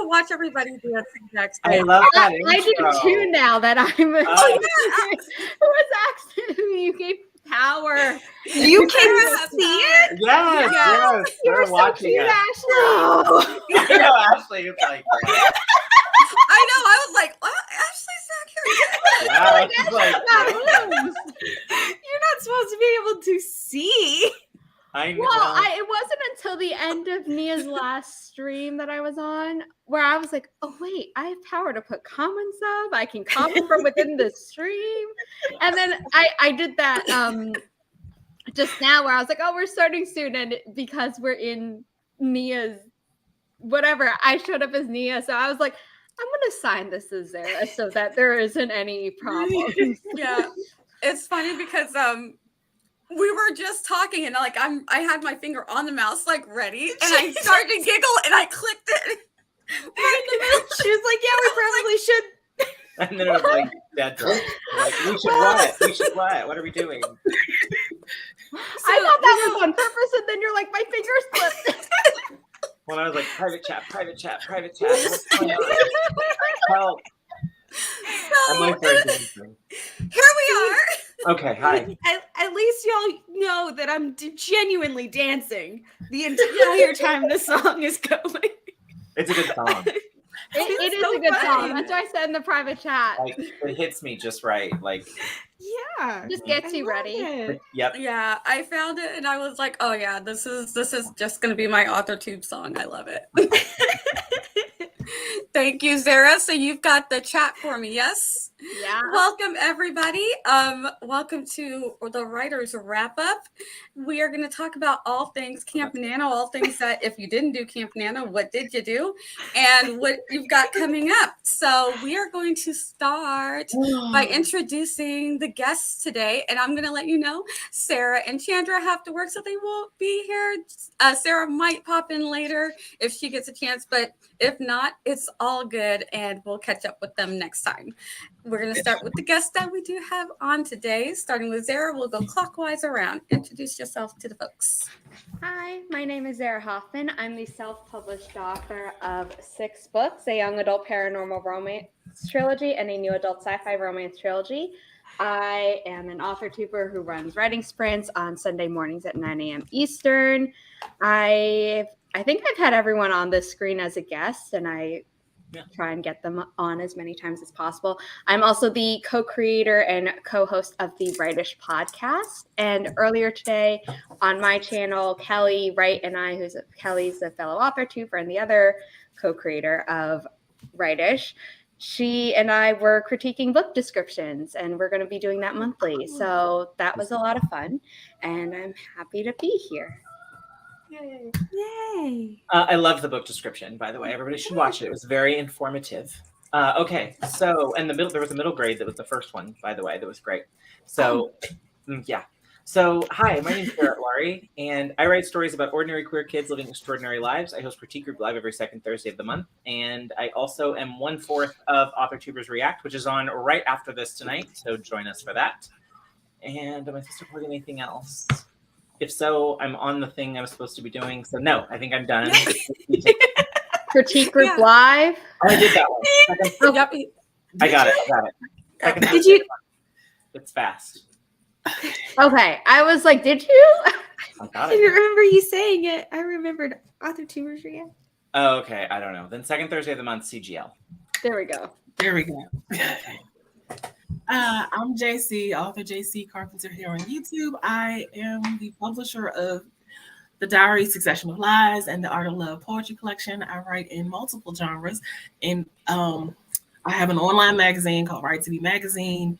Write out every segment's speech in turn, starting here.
to watch everybody dancing next. I love that. I do too now that I'm who was asking who you gave power. You can see it? Yes. You were We're so watching cute, it. Ashley. I know Ashley is like, I know. I was like, well, Ashley's not here. wow. She's like, You're not supposed to be able to see. I know. Well, it wasn't until the end of Nia's last stream that I was on where I was like, oh, wait, I have power to put comments up. I can comment from within the stream. And then I did that just now where I was like, oh, we're starting soon. And because we're in Nia's whatever, I showed up as Nia. So I was like, I'm going to sign this as Zara so that there isn't any problems. Yeah. It's funny because we were just talking and like I had my finger on the mouse like ready and I started to giggle and I clicked it right in the middle. She was like, yeah, we probably should. And then it was like, that's like, we should what? We should what? What are we doing? I thought that was on purpose, and then you're like, my fingers slipped. When I was like, private chat. What's going on? Help. So I'm here we are. Okay, hi. At least y'all know that I'm genuinely dancing the entire time the song is going. It's a good song. It is so a good fun. song. That's why I said in the private chat. Like, it hits me just right. Like, Yeah. Just gets you ready. yep. Yeah, I found it and I was like, oh yeah, this is just gonna be my AuthorTube song. I love it. Thank you, Zara. So you've got the chat for me, yes? Yeah. Welcome everybody. Welcome to the Writers Wrap Up. We are going to talk about all things Camp NaNo, all things that if you didn't do Camp NaNo, what did you do? And what you've got coming up. So we are going to start by introducing the guests today. And I'm going to let you know, Sarah and Chandra have to work, so they won't be here. Sarah might pop in later if she gets a chance, but if not, it's all good and we'll catch up with them next time. We're going to start with the guests that we do have on today. Starting with Zara, we'll go clockwise around. Introduce yourself to the folks. Hi, my name is Zara Hoffman. I'm the self-published author of 6 books, a young adult paranormal romance trilogy and a new adult sci-fi romance trilogy. I am an author-tuber who runs writing sprints on Sunday mornings at 9 a.m. Eastern. I think I've had everyone on this screen as a guest, and I try and get them on as many times as possible. I'm also the co-creator and co-host of the Writish podcast. And earlier today on my channel, Kelly Wright and I, Kelly's a fellow author tuber and the other co-creator of Writish, she and I were critiquing book descriptions, and we're going to be doing that monthly. So that was a lot of fun, and I'm happy to be here. Yay. I love the book description, by the way. Everybody should watch it. It was very informative. Okay, so, and there was a middle grade that was the first one, by the way, that was great. So, yeah. So, hi, my name is Barrett Laurie, and I write stories about ordinary queer kids living extraordinary lives. I host Critique Group Live every second Thursday of the month, and I also am 1/4 of AuthorTubers React, which is on right after this tonight, so join us for that. And am I supposed to plug anything else? If so, I'm on the thing I was supposed to be doing. So no, I think I'm done. Critique Group Live. Oh, I did that one. Yep. I got it. Did you? It's fast. Okay, I was like, did you? I got I it. remember you saying it. I remembered AuthorTubers React. Oh, okay. I don't know. Then second Thursday of the month, CGL. There we go. There we go. I'm JC, author JC Carpenter here on YouTube. I am the publisher of The Diary, Succession of Lies, and the Art of Love poetry collection. I write in multiple genres. And I have an online magazine called Write to Be Magazine.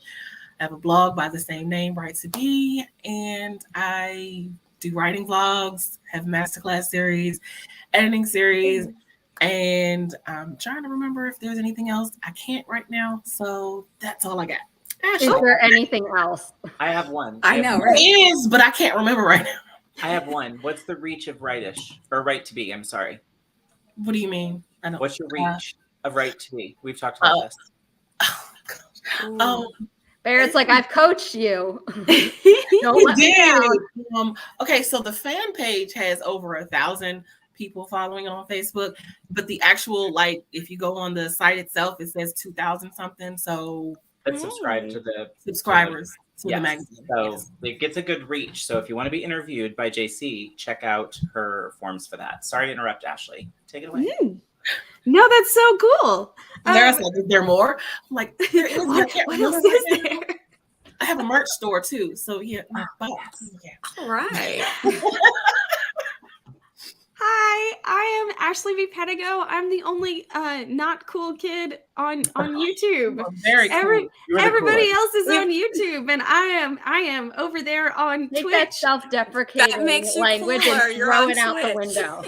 I have a blog by the same name, Write to Be. And I do writing vlogs, have masterclass series, editing series. And I'm trying to remember if there's anything else. I can't right now. So that's all I got. Is there anything else? I have one. I know, There is, but I can't remember right now. I have one. What's the reach of Writish? Or Write to Be, I'm sorry. What do you mean? I don't. What's your reach of Write to Be? We've talked about this. Barrett's like, I've coached you. Don't We let me down. did. Okay, so the fan page has over 1,000 people following on Facebook, but the actual, like, if you go on the site itself, it says 2,000 something. So But subscribe to the subscribers to yes. the magazine. So Yes. it gets a good reach. So if you want to be interviewed by JC, check out her forms for that. Sorry to interrupt, Ashley. Take it away. No, that's so cool. Sarah's like, is there more? I'm like, there is. What else is there? I have a merch store too. So yeah. All right. Hi, I am Ashley V. Pedigo. I'm the only not cool kid on YouTube. Very cool. Everybody else is on YouTube, and I am over there on Make Twitch. that self-deprecating That makes you language cooler. and You're throw on it out the Twitch. window.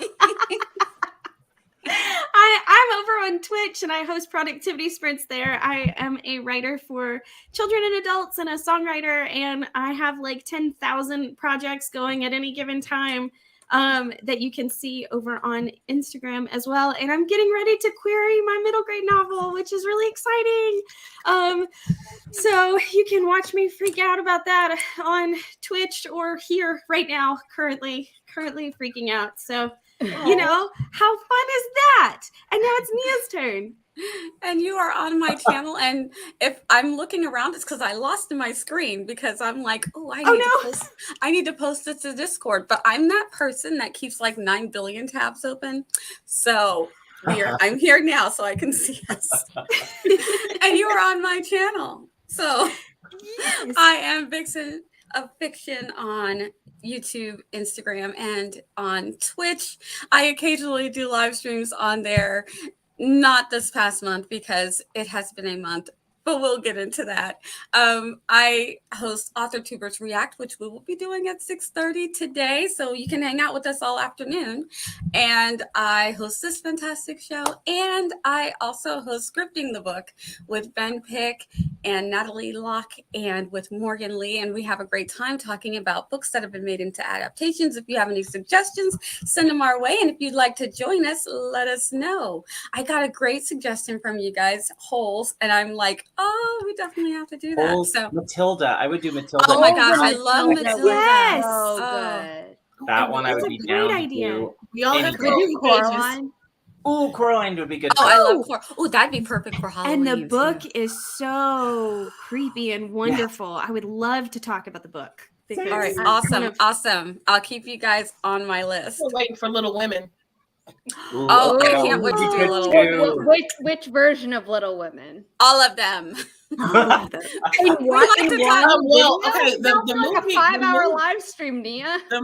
I'm over on Twitch and I host productivity sprints there. I am a writer for children and adults and a songwriter, and I have like 10,000 projects going at any given time that you can see over on Instagram as well. And I'm getting ready to query my middle grade novel, which is really exciting. So you can watch me freak out about that on Twitch or here right now, currently freaking out. So you know, how fun is that? And now it's Nia's turn. And you are on my channel, and if I'm looking around, it's because I lost my screen because I'm like, I need to post this to Discord, but I'm that person that keeps like 9 billion tabs open. So I'm here now, so I can see us. And you are on my channel, so Yes. I am Vixen of Fiction on YouTube, Instagram, and on Twitch. I occasionally do live streams on there. Not this past month because it has been a month, but we'll get into that. I host AuthorTubers React, which we will be doing at 6:30 today, so you can hang out with us all afternoon. And I host this fantastic show, and I also host Scripting the Book with Ben Pick and Natalie Locke and with Morgan Lee, and we have a great time talking about books that have been made into adaptations. If you have any suggestions, send them our way, and if you'd like to join us, let us know. I got a great suggestion from you guys, Holes, and I'm like, oh, we definitely have to do that. Holes, So, Matilda. I would do Matilda. oh my gosh, I love Matilda. Yes. So Oh. good. That one I That's would a be great down idea. to. We all have Anything. Could do pages. Coraline. Oh, Coraline would be good. Oh, too. I love Cora. Oh, that'd be perfect for Halloween. And the book too. is so creepy and wonderful. I would love to talk about the book. Because All right, I'm awesome, kind of- awesome. I'll keep you guys on my list. We're waiting for Little Women. Ooh, Oh, I that can't would wait be to do good Little too. Women. Which version of Little Women? All of them. love that. In We like to talk- Well, okay, the like movie, a 5-hour live stream, Nia. the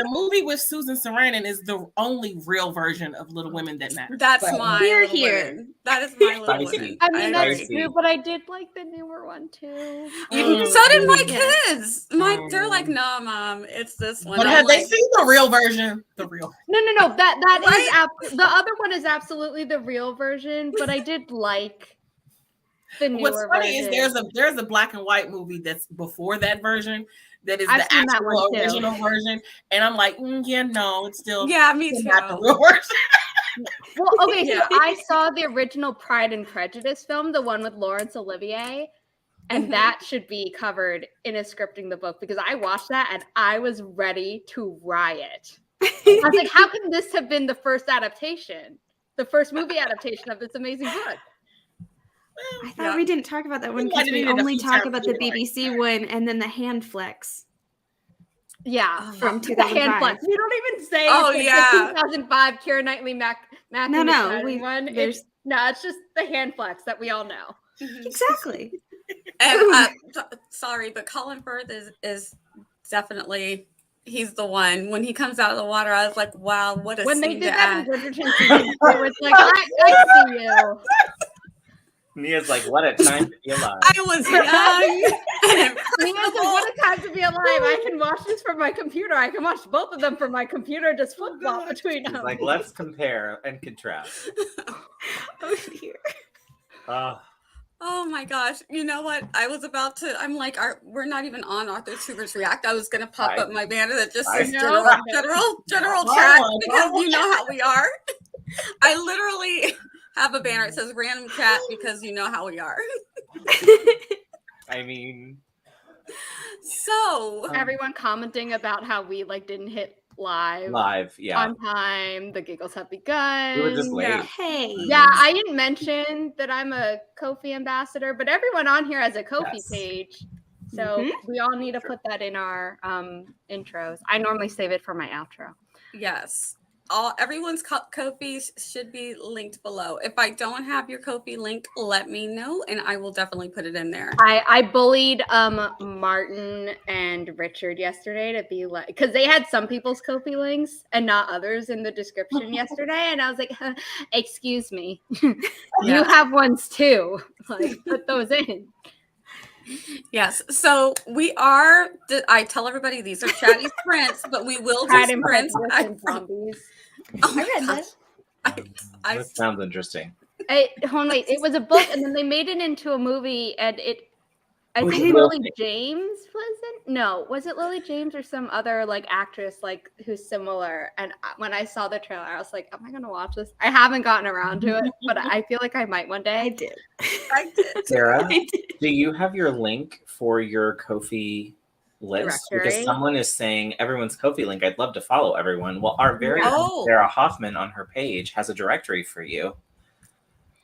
movie with Susan Sarandon is the only real version of Little Women that matters. That's So, my Here, Little here. Women. That is my Little Spicy. Women. I mean, that's agree. true, but I did like the newer one too. So did my Yeah. kids. They're like, no, Mom, it's this one. But I'm have they like, seen the real version? The real. No. That Right? is the other one is absolutely the real version, but I did like the newer What's funny version. is there's a black and white movie that's before that version that is I've the seen that actual one too. original version, and I'm like, yeah, no, it's still yeah, me still too. not the real version. Well, okay, Yeah. so I saw the original Pride and Prejudice film, the one with Laurence Olivier, and Mhm. that should be covered in a Scripting the Book because I watched that and I was ready to riot. I was like, how can this have been the first adaptation, the first movie adaptation of this amazing book? I thought Yeah. we didn't talk about that one We might because have we needed a only few talk times about to the do it. BBC one and then the hand flex Yeah, Oh, from the hand 2005. flex. You don't even say Oh, it's like yeah. the 2005 Keira Knightley Matthew No, McFadden one. there's- It's just the hand flex that we all know. Mhm. Exactly. And sorry, but Colin Firth is definitely, he's the one. When he comes out of the water, I was like, wow, what a When they scene did to that in add. Bridgerton season 2, it's like, I see you. Nia's like, what a time to be alive. I was young and Nia said, impressionable. what a time to be alive. I can watch this from my computer. I can watch both of them from my computer, just flip flop between She's them. like, let's compare and contrast. Oh dear. Oh my gosh. You know what? I'm like, we're not even on AuthorTubers React. I was going to pop Right. up my banner that just I says know. general Wrong chat one, because wrong you know how we are. I literally have a banner that says random chat because you know how we are. I mean, So, Everyone commenting about how we like didn't hit live, yeah. on time. The giggles have begun. We were just late. Hey. Yeah, I didn't mention that I'm a Ko-fi ambassador, but everyone on here has a Ko-fi Yes. page. So we all need to put that in our intros. I normally save it for my outro. Yes. Everyone's Ko-fi should be linked below. If I don't have your Ko-fi link, let me know and I will definitely put it in there. I bullied Martin and Richard yesterday to be like, because they had some people's Ko-fi links and not others in the description yesterday, and I was like, excuse me, you have ones too. Like, put those in. Yes. So we are. I tell everybody these are chatty sprints, but we will do sprints. Zombies. Oh I read that. That sounds interesting. Hold on, wait. It was a book, and then they made it into a movie, and I Was think it Lily Lily? James was it? No, was it Lily James or some other like actress like who's similar? And when I saw the trailer, I was like, "Am I gonna watch this?" I haven't gotten around to it, but I feel like I might one day. I did. I did. Sarah, do you have your link for your Ko-fi list? Directory? Because someone is saying everyone's Ko-fi link. I'd love to follow everyone. Well, our very own Sarah Hoffman on her page has a directory for you.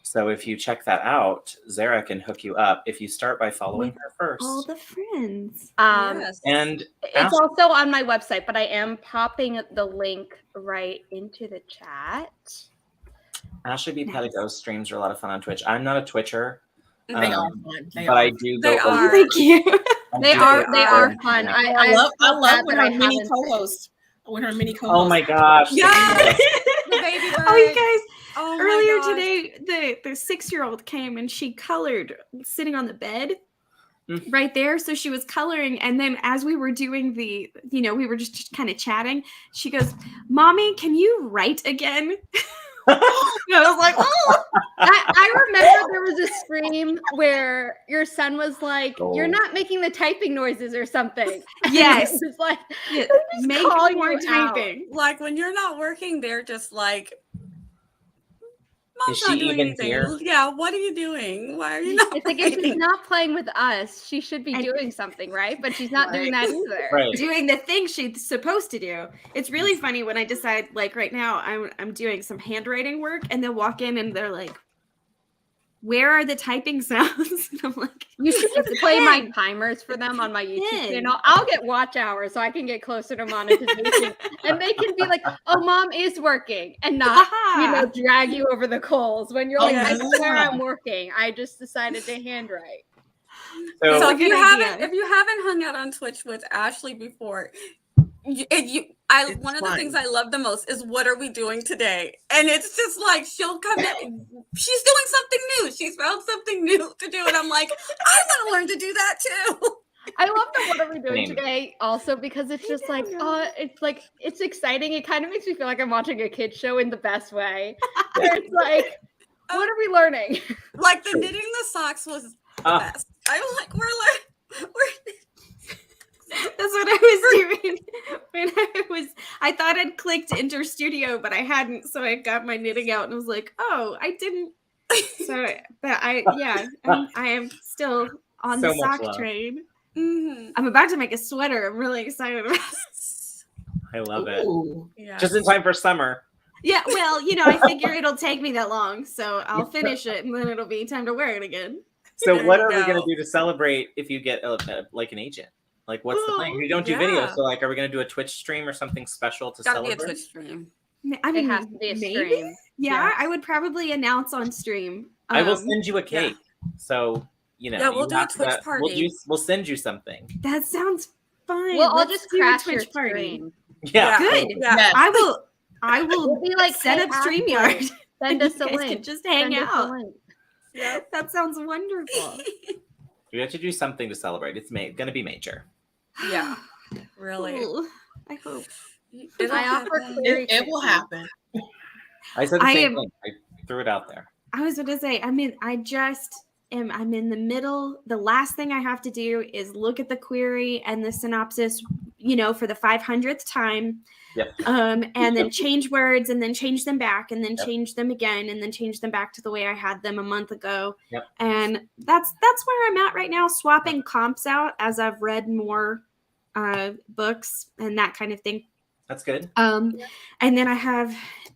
So if you check that out, Zara can hook you up if you start by following her first. All the friends. Yes. And It's also on my website, but I am popping the link right into the chat. Ashley B. Pedigo streams are a lot of fun on Twitch. I'm not a Twitcher. They are fun. But I do They go. are. Thank you. They are fun. I love when that her I mini haven't- co-host. When her mini co-host. Oh my gosh. Yes. The baby bird. Oh, you guys. Oh my Earlier gosh. today, the 6-year-old came and she colored sitting on the bed right there. So she was coloring. And then as we were doing we were just kind of chatting. She goes, "Mommy, can you write again?" And I was like, "Oh." I remember there was a scream where your son was like, "You're not making the typing noises or something." Yes. It's like, Yeah, just make calling more you out. typing. Like when you're not working, they're just like, "Mom's Is not she doing even anything." here? Yeah. What are you doing? Why are you not? It's like if she's writing? not playing with us, she should be And- doing something, right? But she's not doing that either. Right. Doing the thing she's supposed to do. It's really funny when I decide, like right now, I'm doing some handwriting work, and they'll walk in and they're like, "Where are the typing sounds?" And I'm like, You should just play my timers for them on my YouTube pen. channel. I'll get watch hours so I can get closer to monetization. And they can be like, "Oh, mom is working," and not, "Aha." drag you over the coals when you're Oh, like, "I yeah. swear I'm working. I just decided to handwrite." So, So a if you good haven't idea. hung out on Twitch with Ashley before, one of the fun. things I love the most is what are we doing today? And it's just like she'll come in, she's doing something new. She's found something new to do, and I'm like, I want to learn to do that too. I love the "What are we doing Same. today?" also because it's just like, it's exciting. It kind of makes me feel like I'm watching a kid's show in the best way. Where it's like, what are we learning? Like the knitting the socks was the best. I'm like, we're That's what I was doing when I thought I'd clicked enter studio, but I hadn't. So I got my knitting out and was like, "Oh, I didn't." So, but I am still on So the much sock love. train. Mhm. I'm about to make a sweater. I'm really excited about it. I love it. Ooh. Yeah. Just in time for summer. Yeah, well, I figure it'll take me that long, so I'll finish it and then it'll be time to wear it again. So There what you are we going go. to do to celebrate if you get like an agent? Like what's the thing? We don't do Yeah. videos, so like are we going to do a Twitch stream or something special to Gotta be a celebrate? Twitch stream. I mean, It has to be a maybe? stream. Yeah, I would probably announce on stream. I will send you a cake. So, Yeah, we'll you do a have Twitch to- party. We'll send you something. That sounds fun. Well, I'll Let's just do a crash your Twitch party. stream. Yeah. Good. Yeah. Yes. I will We'll be like, set "Hey, up Ashley, StreamYard. Send You us a guys link. can just hang Send us a out. link." Yep. That sounds wonderful. We have to do something to celebrate. It's going to be major. Yeah. Really. Cool. I hope. It'll I offer happen. query It will happen. I said the I same am- thing. I threw it out there. I was going to say, I'm in the middle. The last thing I have to do is look at the query and the synopsis, for the 500th time. Yep. And then change words and then change them back and then Yep. change them again and then change them back to the way I had them a month ago. Yep. And that's where I'm at right now, swapping comps out as I've read more books and that kind of thing. That's good. And then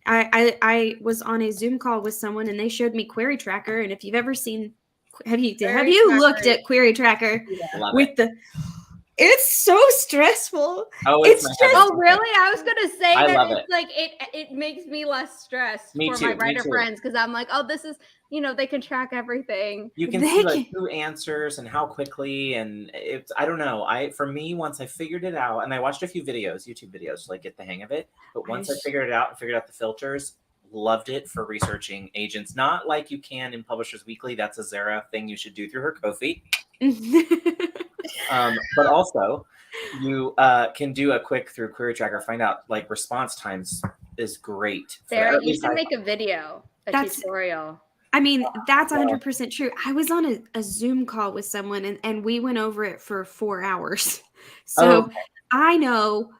I was on a Zoom call with someone and they showed me Query Tracker. And if you've ever seen, have you looked at Query Tracker Love with it. it's so stressful. Oh, It's my just- heaven. Oh, really? I was gonna say I that love it's like it makes me less stressed Me for too, my me writer too. friends because I'm like, oh, this is they can track everything. You can They see like can- who answers and how quickly, and it's I don't know. For me, once I figured it out, and I watched a few videos, YouTube videos, to like get the hang of it. But once I figured it out and figured out the filters, loved it for researching agents. Not like you can in Publishers Weekly. That's a Zara thing you should do through her Ko-fi. But also, you can do a quick through Query Tracker, find out like response times is great. Sarah, you should make a video, tutorial. I mean, that's 100% true. I was on a Zoom call with someone and we went over it for 4 hours. So I know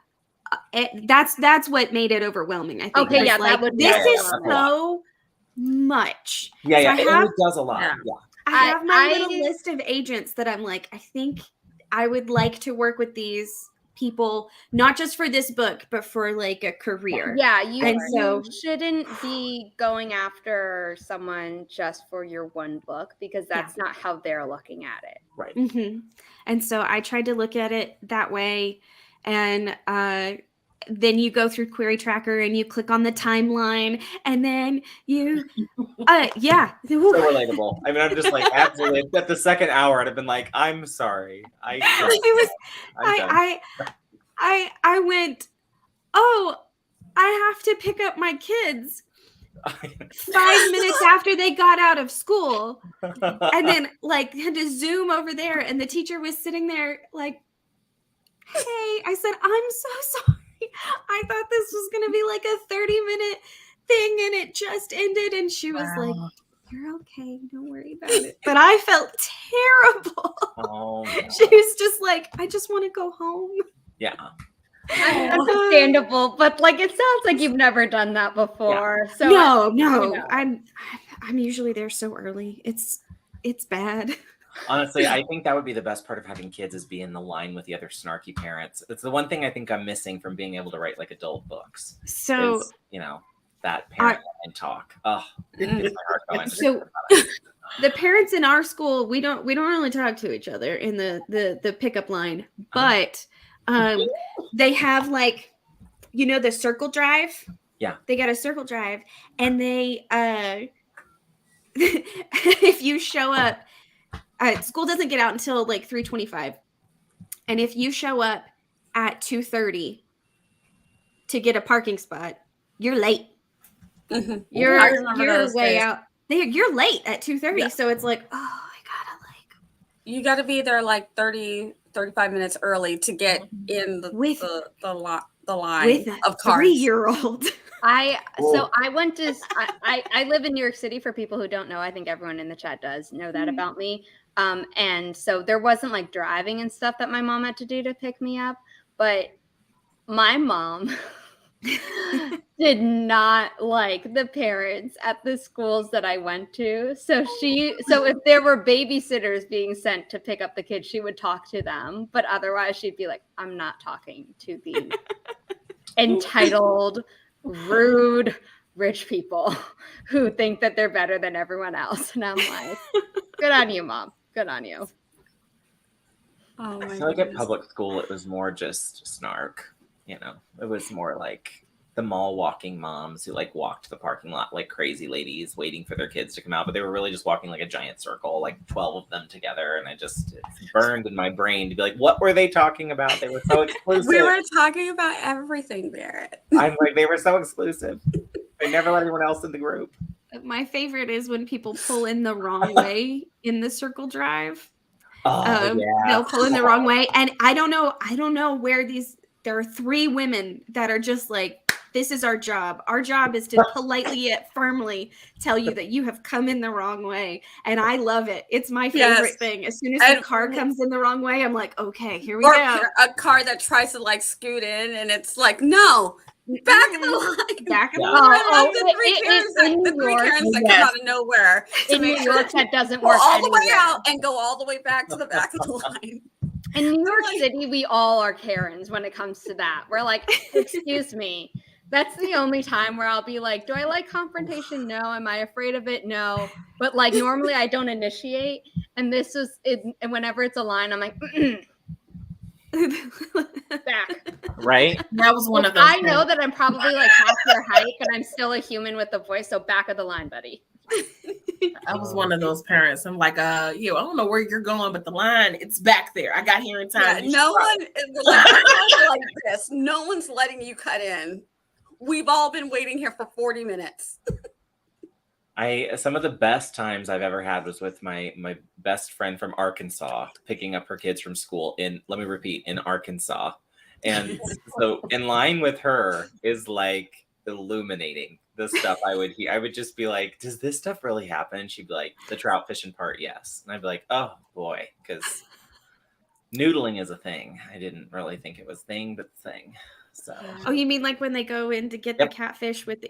that's what made it overwhelming. I think. Okay, yeah, like, that would be this is overwhelming. so much. Yeah, So it does a lot. Yeah. Yeah. I have my little list of agents that I'm like, I think I would like to work with these people, not just for this book, but for like a career. Yeah, And so- you shouldn't be going after someone just for your one book because that's not how they're looking at it. Right. Mm-hmm. And so I tried to look at it that way. And then you go through Query Tracker and you click on the timeline and then you, yeah. So relatable. I mean, I'm just like, absolutely. At the second hour, I'd have been like, I'm sorry. I went, oh, I have to pick up my kids 5 minutes after they got out of school. And then like had to Zoom over there and the teacher was sitting there like, hey, I said, I'm so sorry. I thought this was going to be like a 30-minute thing and it just ended. And she was like, you're okay. Don't worry about it. But I felt terrible. Oh, no. She was just like, I just want to go home. Yeah. Understandable, but like it sounds like you've never done that before. So No. I'm usually there so early. It's bad. Honestly, I think that would be the best part of having kids is be in the line with the other snarky parents. It's the one thing I think I'm missing from being able to write like adult books. So is, that parent and talk. Oh, it's my heart going. So the parents in our school, we don't really talk to each other in the pickup line, but they have like, the circle drive. Yeah. They got a circle drive and they if you show up, school doesn't get out until like 3:25. And if you show up at 2:30 to get a parking spot, you're late. Mhm. You're those way days. out. You're late at 2:30. Yeah. So it's like, oh, I gotta like You got to be there like 30, 35 minutes early to get in the With- line with a of cars. 3-year-old. I went to I live in New York City. For people who don't know, I think everyone in the chat does know that about me. And so there wasn't like driving and stuff that my mom had to do to pick me up, but my mom did not like the parents at the schools that I went to. So if there were babysitters being sent to pick up the kids, she would talk to them, but otherwise she'd be like, I'm not talking to the entitled, rude, rich people who think that they're better than everyone else. And I'm like, good on you, Mom. Good on you. Oh my I feel like at goodness. public school, it was more just snark. It was more like the mall walking moms who like walked the parking lot like crazy ladies waiting for their kids to come out, but they were really just walking like a giant circle, like 12 of them together. And it burned in my brain to be like, what were they talking about? They were so exclusive. We were talking about everything, Barrett. I'm like, they were so exclusive. They never let anyone else in the group. My favorite is when people pull in the wrong way in the circle drive. Oh, yeah. They'll pull in the wrong way. And I don't know where there are 3 women that are just like, this is our job. Our job is to politely yet firmly tell you that you have come in the wrong way. And I love it. It's my favorite thing. As soon as the car comes in the wrong way, I'm like, okay, here we Or go. a car that tries to like scoot in and it's like, no, back of the line. Back of the Yeah. line. I love the three Karens that come out of nowhere to In make New sure York, that doesn't go work all the way anywhere. out and go all the way back to the back of the line. In New York like- City, we all are Karens when it comes to that. We're like, excuse me. That's the only time where I'll be like, do I like confrontation? No. Am I afraid of it? No. But like normally I don't initiate. And this was it. And whenever it's a line, I'm like, back. Right? That was one of those. I know that I'm probably like half your height, but I'm still a human with a voice. So back of the line, buddy. I was one of those parents. I'm like, I don't know where you're going, but the line, it's back there. I got here in time. Yeah, You no should one like this. No one's letting you cut in. We've all been waiting here for 40 minutes. Some of the best times I've ever had was with my best friend from Arkansas picking up her kids from school in Arkansas. And so in line with her is like illuminating the stuff I would just be like, does this stuff really happen? And she'd be like, the trout fishing part, yes. And I'd be like, oh boy, because noodling is a thing. I didn't really think it was thing, but thing. So Oh, you mean like when they go in to get Yep. the catfish with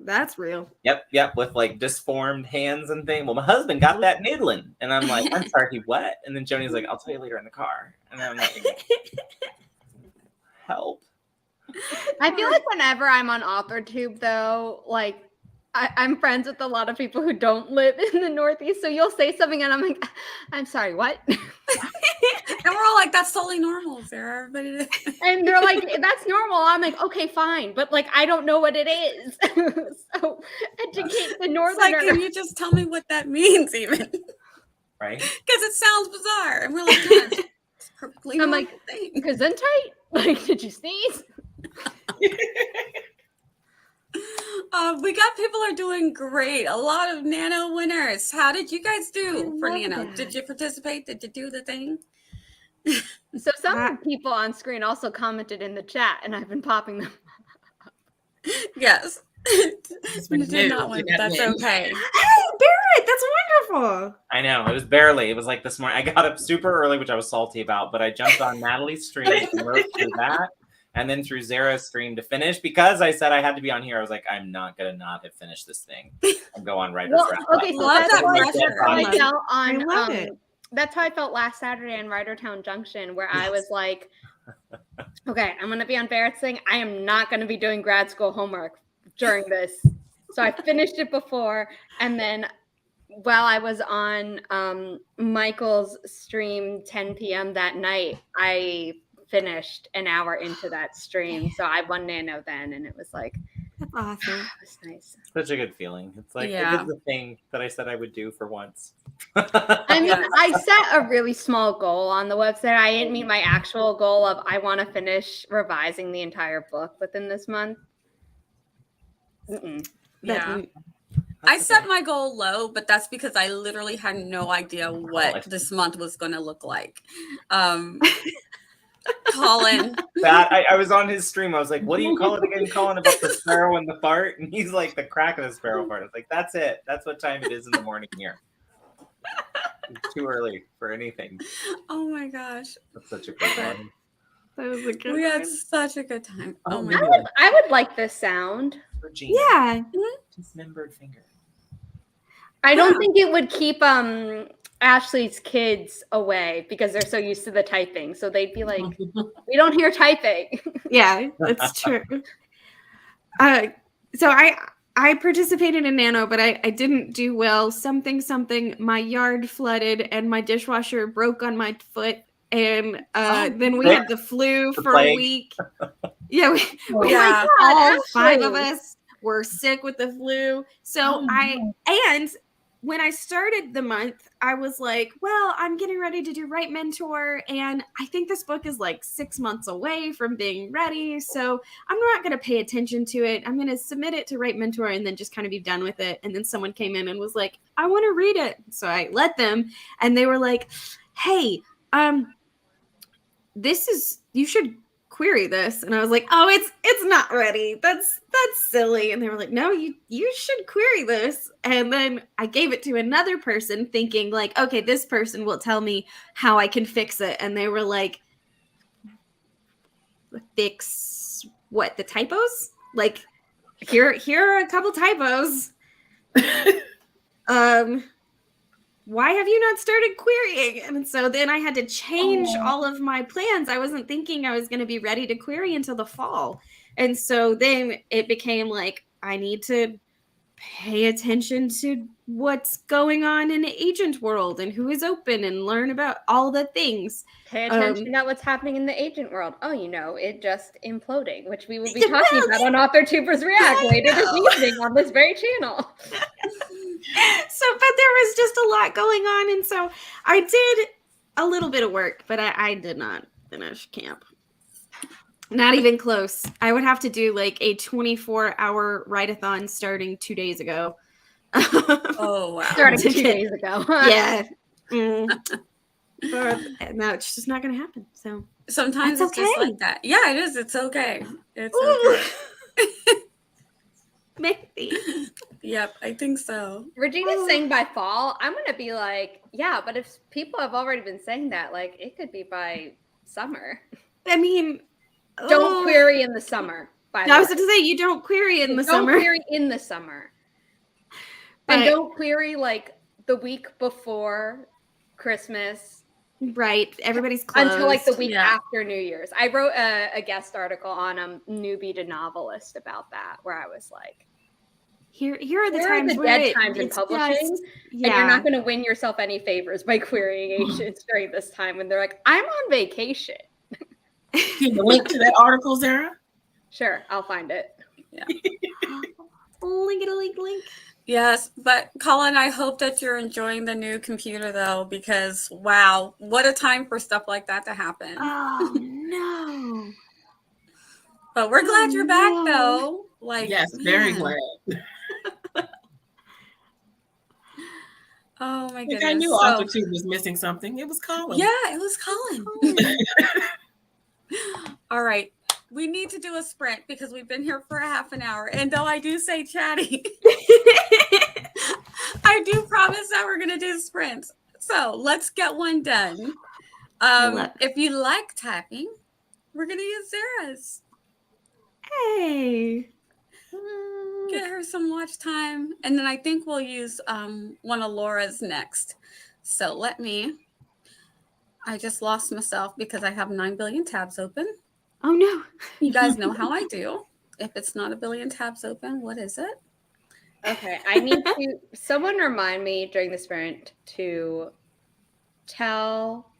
that's real. Yep, with like disformed hands and thing. Well, my husband got that noodling. And I'm like, I'm sorry, he what? And then Joni's like, I'll tell you later in the car. And I'm like, help. I feel like whenever I'm on AuthorTube, though, like I'm friends with a lot of people who don't live in the Northeast. So you'll say something, and I'm like, I'm sorry, what? And we're all like, that's totally normal, Sarah. Everybody. And they're like, that's normal. I'm like, okay, fine, but like I don't know what it is. So educate the It's Northerner. like, can you just tell me what that means, even? Right? Because it sounds bizarre. And we're like, no, it's a perfectly I'm normal like, thing. Gesundheit? Like, did you sneeze? We got people are doing great. A lot of Nano winners. How did you guys do I for love Nano? that. Did you participate? Did you do the thing? So some people on screen also commented in the chat, and I've been popping them. Yes. been You did not win. did not That's win. okay. Hey, Barrett, that's wonderful. I know. It was barely. It was like this morning. I got up super early, which I was salty about, but I jumped on Natalie's stream and wrote through that. And then through Zara's stream to finish because I said I had to be on here. I was like, I'm not gonna not have finished this thing and go on right. Well, okay, so Love that's that how pressure. I felt on. I love it. That's how I felt last Saturday on Ridertown Junction, where I was like, okay, I'm gonna be on Barrett's thing. I am not gonna be doing grad school homework during this. So I finished it before, and then while I was on Michael's stream 10 p.m. that night, I finished an hour into that stream. So I won Nano then, and it was like, That's awesome. it was nice. Such a good feeling. It's like Yeah. it is the thing that I said I would do for once. I mean, Yes. I set a really small goal on the website. I didn't meet my actual goal of I want to finish revising the entire book within this month. Mm-mm. Yeah. I set my goal low, but that's because I literally had no idea what this month was going to look like. Colin. That I was on his stream. I was like, "What do you call it again, Colin? About the sparrow and the fart?" And he's like, "The crack of the sparrow fart." I was like, "That's it. That's what time it is in the morning here." It's too early for anything. Oh my gosh. That's such a good one. That was a good We had one. such a good time. Oh my really? god. I would like this sound. Virginia, Yeah. dismembered finger. I don't think it would keep Ashley's kids away because they're so used to the typing. So they'd be like, we don't hear typing. Yeah, that's true. So I participated in Nano, but I didn't do well. Something, my yard flooded and my dishwasher broke on my foot. And then we had the flu The for plague. a week. Yeah, Yeah. all Ashley. 5 of us were sick with the flu. So and when I started the month, I was like, well, I'm getting ready to do Write Mentor. And I think this book is like 6 months away from being ready. So I'm not going to pay attention to it. I'm going to submit it to Write Mentor and then just kind of be done with it. And then someone came in and was like, I want to read it. So I let them. And they were like, hey, you should query this. And I was like, oh, it's not ready. That's silly. And they were like, no, you should query this. And then I gave it to another person thinking like, okay, this person will tell me how I can fix it. And they were like, fix what, the typos? Like, here are a couple typos. why have you not started querying? And so then I had to change all of my plans. I wasn't thinking I was going to be ready to query until the fall. And so then it became like, I need to pay attention to what's going on in the agent world and who is open and learn about all the things. Pay attention to what's happening in the agent world. Oh, it just imploding, which we will be talking about on Author Tubers React later this evening on this very channel. But there was just a lot going on. And so I did a little bit of work, but I did not finish camp. Not even close. I would have to do like a 24-hour write-a-thon starting 2 days ago. Oh, wow. Starting 2 days ago. Yeah. But no, it's just not going to happen. So sometimes that's it's just like that. Yeah, it is. It's okay. It's okay. Maybe. Yep, I think so. Regina's saying by fall. I'm going to be like, yeah, but if people have already been saying that, like, it could be by summer. I mean, don't query in the summer. I was going to say, you don't query in the summer. Don't query in the summer. And don't query like the week before Christmas. Right. Everybody's closed. Until like the week after New Year's. I wrote a guest article on Newbie to Novelist about that, where I was like, here are the times dead times in publishing, and you're not going to win yourself any favors by querying agents during this time when they're like, I'm on vacation. Can you link to that article, Zara? Sure, I'll find it. Yeah. Link. Yes, but Colin, I hope that you're enjoying the new computer though, because wow, what a time for stuff like that to happen. Oh no. But we're glad you're back though. Like, yes, very glad. Oh my goodness. I knew Author Tube was missing something. It was Colin. Yeah, it was Colin. All right. We need to do a sprint because we've been here for a half an hour. And though I do say chatty, I do promise that we're going to do sprints. So let's get one done. If you like typing, we're going to use Zara's. Hey. Get her some watch time. And then I think we'll use one of Laura's next. So I just lost myself because I have 9 billion tabs open. Oh no. You guys know how I do. If it's not a billion tabs open, what is it? Okay, I need someone remind me during the sprint to tell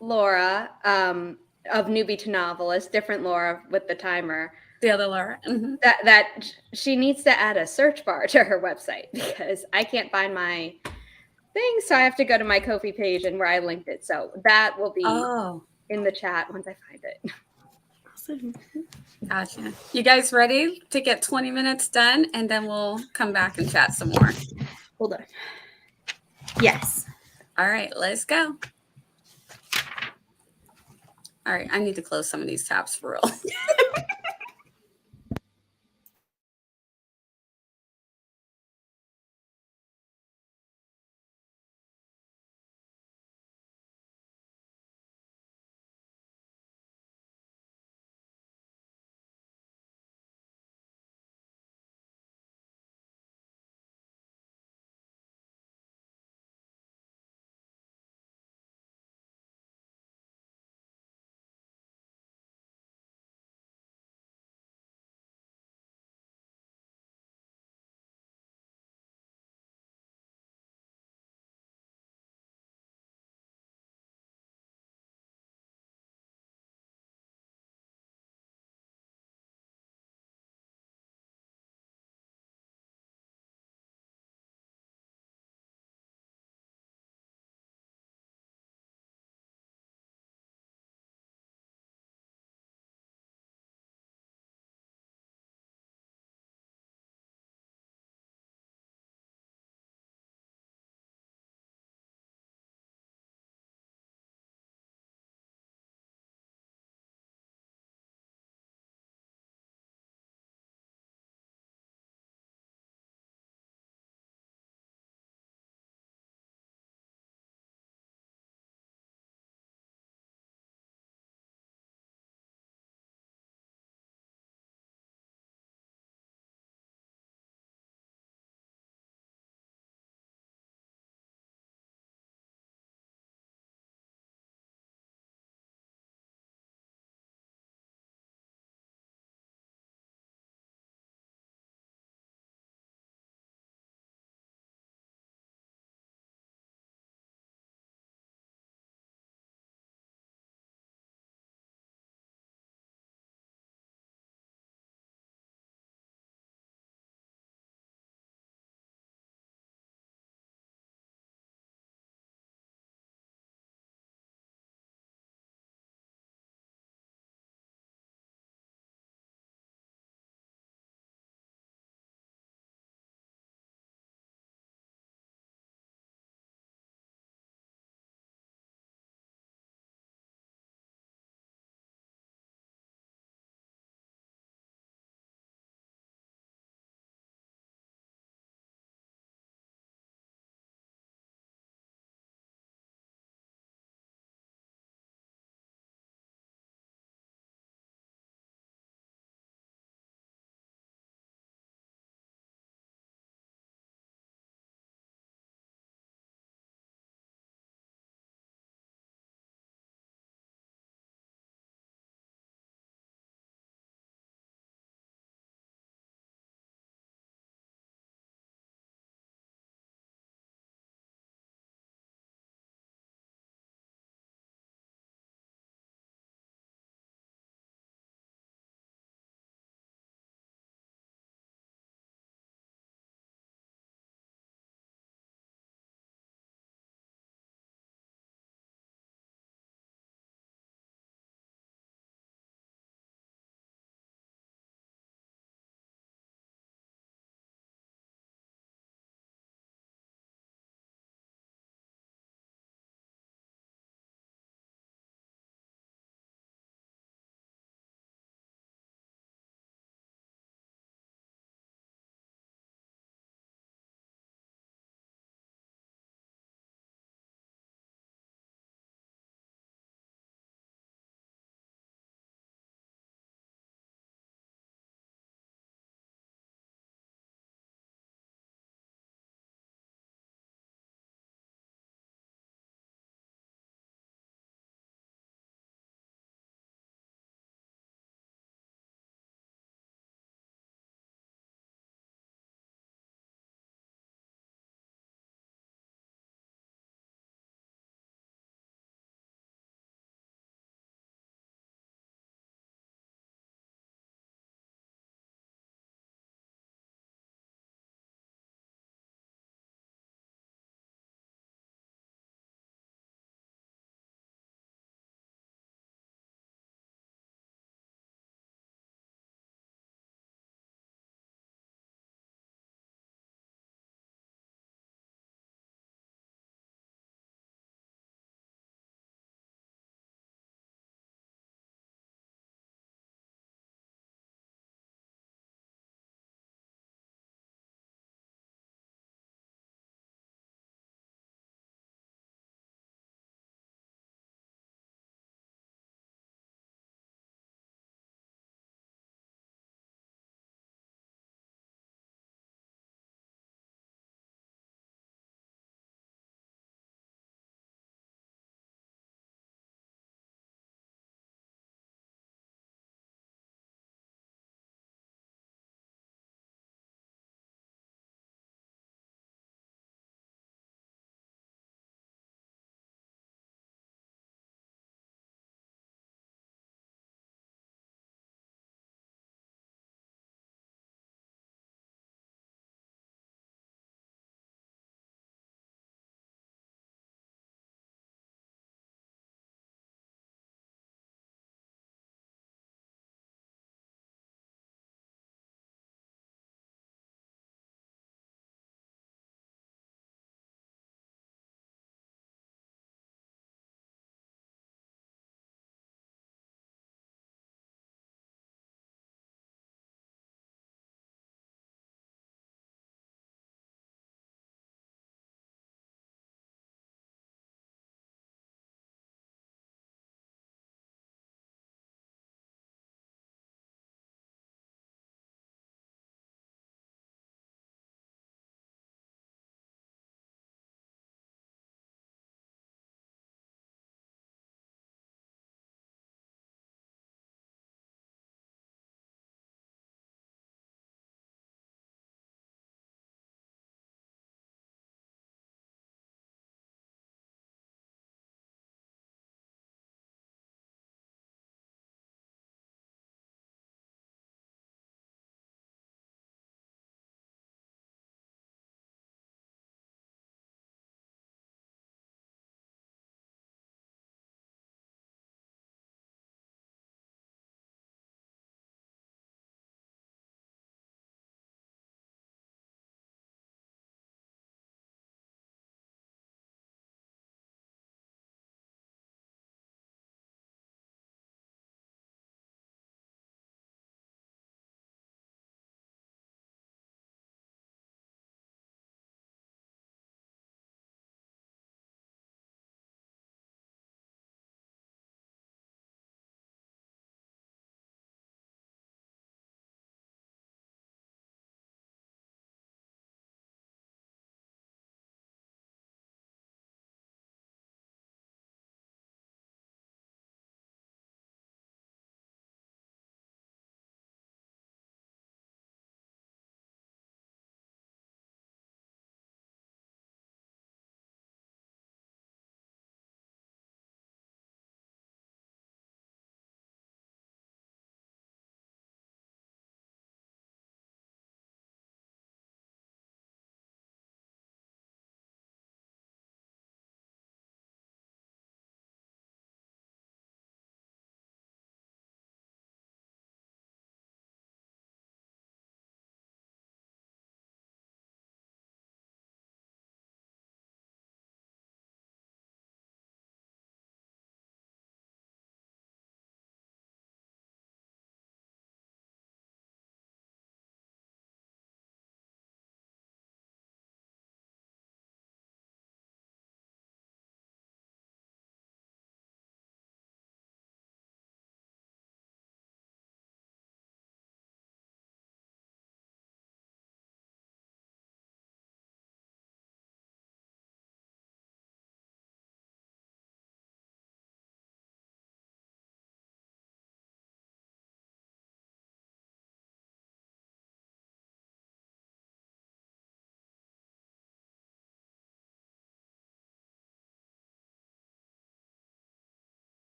Laura of Newbie to Novelist, different Laura with the timer. The other Laura. Mm-hmm. That she needs to add a search bar to her website because I can't find my thing. So I have to go to my Ko-fi page and where I linked it. So that will be in the chat once I find it. Gotcha. You guys ready to get 20 minutes done? And then we'll come back and chat some more. Hold on. Yes. All right, let's go. All right, I need to close some of these tabs for real.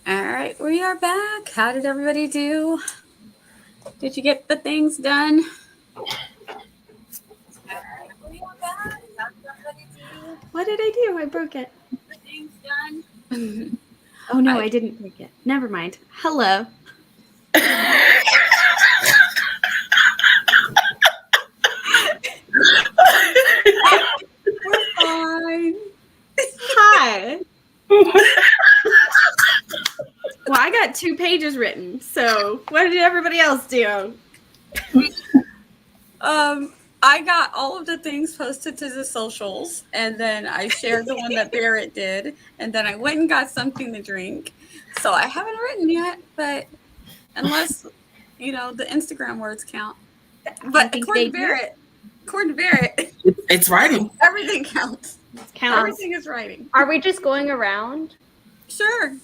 All right, we are back. How did everybody do? Did you get the things done? All right, we are back. How did everybody do? What did I do? I broke it. The things done. Oh no, I didn't break it. Never mind. Hello. We're fine. Hi. Well, I got 2 pages written. So what did everybody else do? I got all of the things posted to the socials, and then I shared the one that Barrett did, and then I went and got something to drink. So I haven't written yet, but unless the Instagram words count. But according to Barrett, It's writing. everything counts. Counts. Everything is writing. Are we just going around? Sure.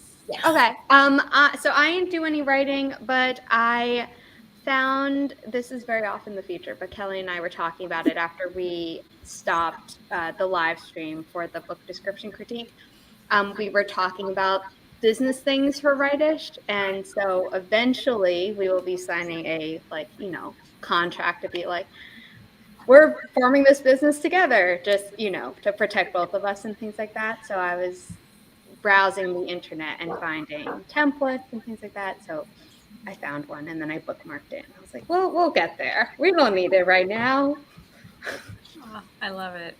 Okay. So I didn't do any writing, but I found, this is very off in the future, but Kelly and I were talking about it after we stopped the live stream for the book description critique. We were talking about business things for Writish, and so eventually we will be signing a contract to be like, we're forming this business together, just to protect both of us and things like that. So I was browsing the internet and finding templates and things like that. So I found one and then I bookmarked it. I was like, well, we'll get there. We don't need it right now. Oh, I love it.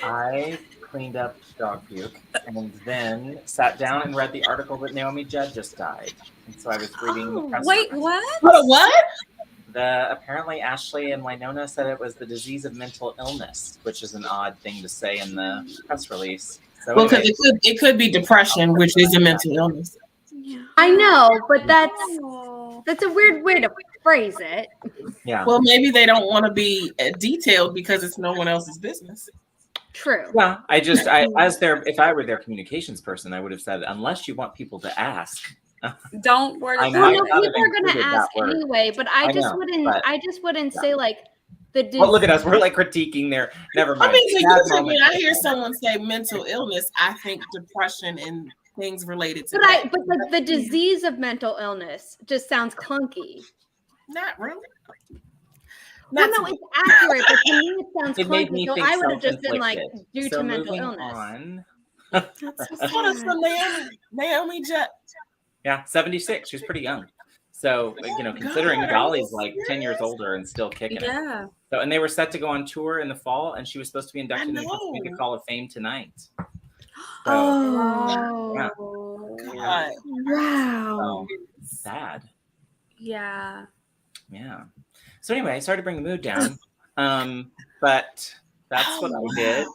I cleaned up dog puke and then sat down and read the article that Naomi Judd just died. And so I was reading the press. Wait, what? What? Apparently Ashley and Winona said it was the disease of mental illness, which is an odd thing to say in the press release. So Well, because anyway, it could be depression, which is a mental illness. Yeah. I know, but that's Oh. a weird way to phrase it. yeah. Well, maybe they don't want to be detailed because it's no one else's business. True. Yeah, if I were their communications person, I would have said, unless you want people to ask. Don't worry. I Well, might no, not have people are going to included that ask word. anyway, but I know, but- I just wouldn't say like the disease. Well, look at us. We're like critiquing their. Never mind. I mean, Sad usually moment. when I hear someone say mental illness, I think depression and things related to But that. the disease of mental illness just sounds clunky. Not really. Well, Not no, to- it's accurate, but to me it sounds It made me clunky. So think I would have just been like self-inflicted. due So to mental moving illness. on. That's so What is sad. from Naomi Judd? Yeah, 76. She was pretty young. So, considering God, are Dolly's you like 10 years serious? older and still kicking it. Yeah. So, and they were set to go on tour in the fall, and she was supposed to be inducted into the Music know. Hall of Fame tonight. So, Oh. yeah. God. Wow. Sad. Yeah. Yeah. So anyway, sorry to bring the mood down. But that's what I did.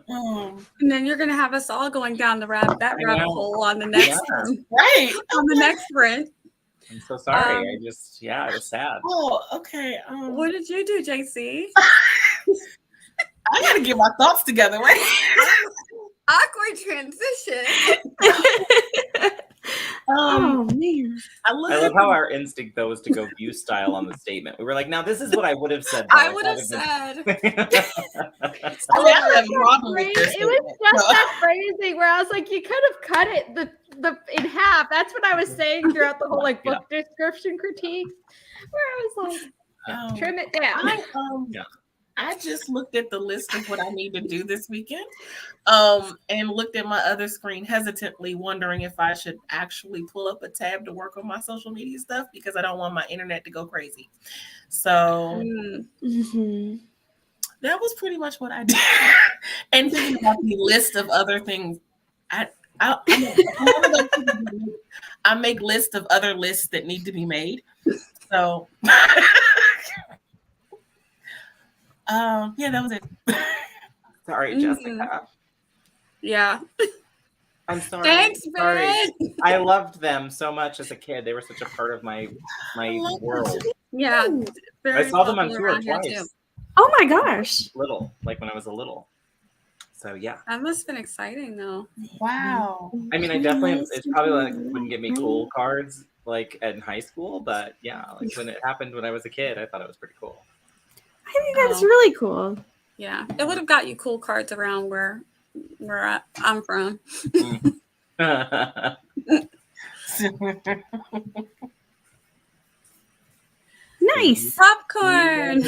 And then you're gonna have us all going down rabbit know. hole on the next Yeah. Right. on the next sprint. I'm so sorry. It was sad. Oh, okay. What did you do, JC? I gotta get my thoughts together. Wait. Awkward transition. Oh man. I I looked love at how our instinct though was to go view style on the statement. We were like, now this is what I would have said. I would have said. I have a problem with this. It was just that phrasing where I was like, you could have cut it the in half. That's what I was saying throughout the whole like book description critique, where I was like, trim it down. I just looked at the list of what I need to do this weekend, and looked at my other screen hesitantly, wondering if I should actually pull up a tab to work on my social media stuff because I don't want my internet to go crazy. So Mm-hmm. that was pretty much what I did. And thinking about the list of other things, I make lists of other lists that need to be made. So. Yeah, that was it. Sorry, Jessica. Yeah. I'm sorry. Thanks, Sorry. Barrett. I loved them so much as a kid. They were such a part of my world. Yeah. I saw them on popular tour around here, twice. too. Oh my gosh. Little, like when I was a little. So yeah. That must have been exciting, though. Wow. I mean, it's probably like wouldn't give me cool cards like in high school, but yeah, like when it happened when I was a kid, I thought it was pretty cool. I think that's really cool. Yeah. It would have got you cool cards around where where I'm from. Nice. Popcorn.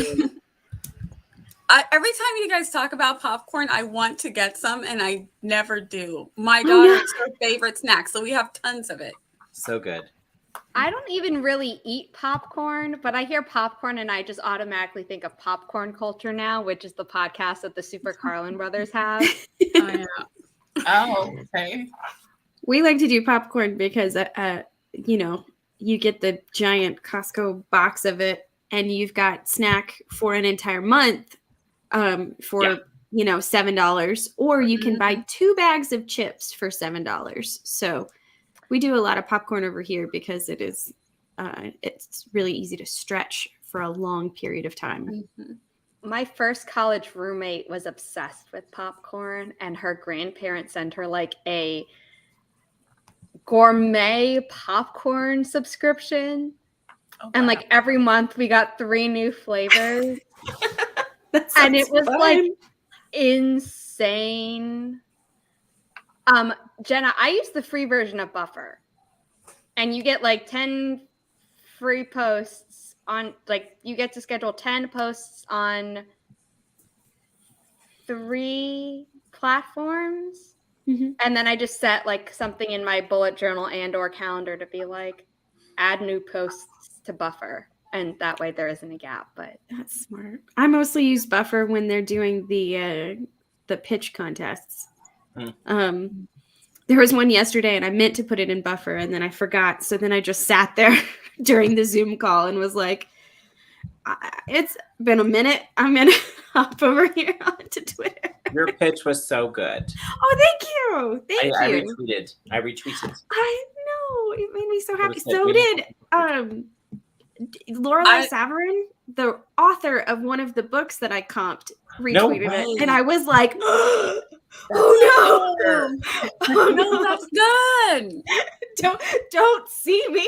Every time you guys talk about popcorn, I want to get some, and I never do. My daughter, it's her favorite snack, so we have tons of it. So good. I don't even really eat popcorn, but I hear popcorn and I just automatically think of Popcorn Culture Now, which is the podcast that the Super Carlin brothers have. Oh, yeah. Oh, okay. We like to do popcorn because, you know, you get the giant Costco box of it and you've got snack for an entire month for, you know, $7. Or you can buy 2 bags of chips for $7. So we do a lot of popcorn over here because it is, it's really easy to stretch for a long period of time. Mm-hmm. My first college roommate was obsessed with popcorn, and her grandparents sent her like a gourmet popcorn subscription. Oh, And wow. like every month we got 3 new flavors. And it was like insane. Jenna, I use the free version of Buffer. And you get like 10 free posts on, like, you get to schedule 10 posts on 3 platforms. Mm-hmm. And then I just set like something in my bullet journal and or calendar to be like, add new posts to Buffer. And that way there isn't a gap. But That's smart. I mostly use Buffer when they're doing the pitch contests. There was one yesterday and I meant to put it in Buffer and then I forgot. So then I just sat there during the Zoom call and was like, it's been a minute. I'm going to hop over here onto Twitter. Your pitch was so good. Oh, thank you. Thank you. I retweeted. I know. It made me so happy. It was So good. did Lorelai Savarin, the author of one of the books that I comped, retweeted it. And I was like, oh no. Oh No, that's good. Don't see me.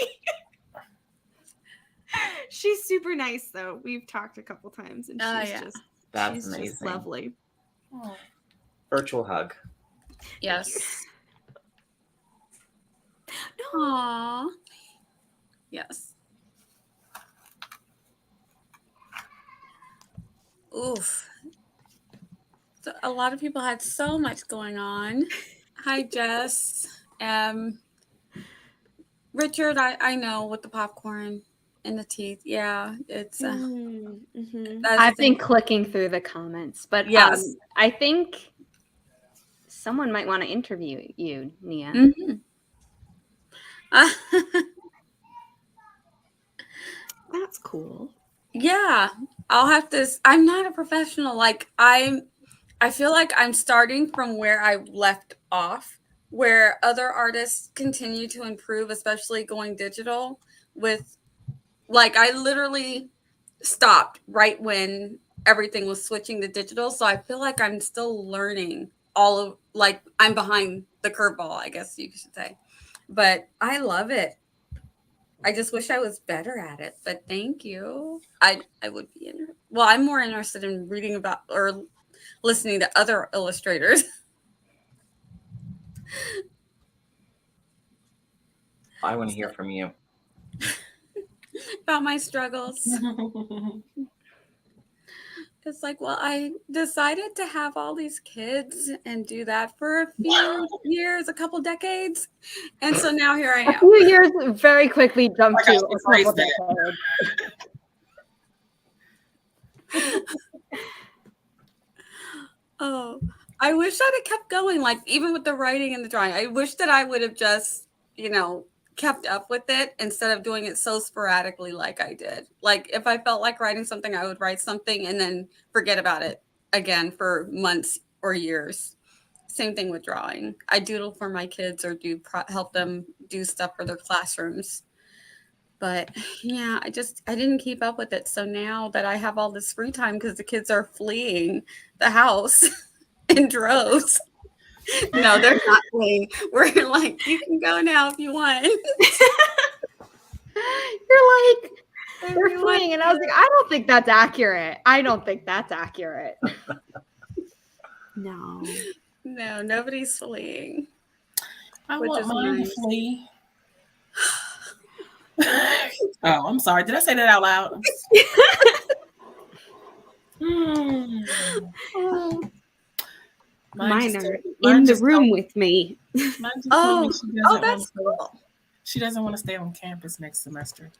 She's super nice though. We've talked a couple times and That's she's amazing. just lovely. Oh. Virtual hug. Yes. No. Aww. Yes. Oof. So a lot of people had so much going on. Hi, Jess. Richard, I know with the popcorn and the teeth. Yeah, it's. I've been clicking through the comments, but yes, I think someone might want to interview you, Nia. Mm-hmm. That's cool. Yeah, I'll have to. I'm not a professional. Like I feel like I'm starting from where I left off, where other artists continue to improve, especially going digital with, like, I literally stopped right when everything was switching to digital. So I feel like I'm still learning all of, like, I'm behind the curveball, I guess you should say. But I love it. I just wish I was better at it, but thank you. I would be well, I'm more interested in reading about or listening to other illustrators. I want to hear from you. About my struggles. It's like, well, I decided to have all these kids and do that for a few years, a couple decades. And so now here I am. A few years very quickly jumped to a couple decades. Oh, I wish I'd have kept going, like even with the writing and the drawing. I wish that I would have just, kept up with it instead of doing it so sporadically like I did. Like if I felt like writing something, I would write something and then forget about it again for months or years. Same thing with drawing. I doodle for my kids or help them do stuff for their classrooms. But yeah, I didn't keep up with it. So now that I have all this free time because the kids are fleeing the house in droves. No, they're not fleeing. We're like, you can go now if you want. You're like, they're fleeing. And I was like, I don't think that's accurate. No. No, nobody's fleeing. I Which want is mine nice. to flee. Oh, I'm sorry. Did I say that out loud? Oh, Mine just are told- mine in the just room told- with me. Mine just told me oh, she doesn't want that's to. cool. She doesn't want to stay on campus next semester.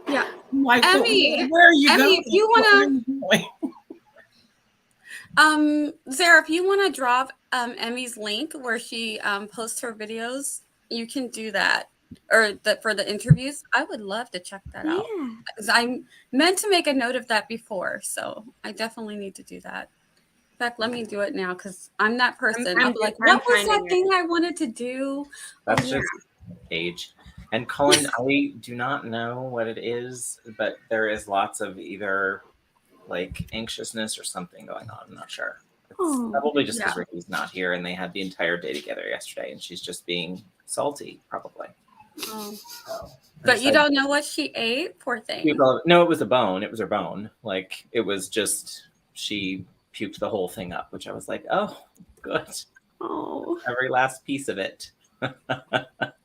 Yeah. I'm like, Emmy, where are you Emmy, going? if you Where are wanna, you going? Zara, if you wanna drop Emmy's link where she posts her videos, you can do that. Or for the interviews, I would love to check that out. Yeah. 'Cause I meant to make a note of that before, so I definitely need to do that. In fact, let me do it now because I'm that person. I'm like, I'm what was that finding it. thing I wanted to do? That's Oh, yeah. just age. And Colin, I do not know what it is, but there is lots of either like anxiousness or something going on. I'm not sure. It's Oh, probably just because yeah. Ricky's not here and they had the entire day together yesterday and she's just being salty, probably. Oh. So, But you don't know what she ate? Poor thing. No, it was a bone. It was her bone. Like it was just she puked the whole thing up, which I was like, oh, good. oh. Every last piece of it.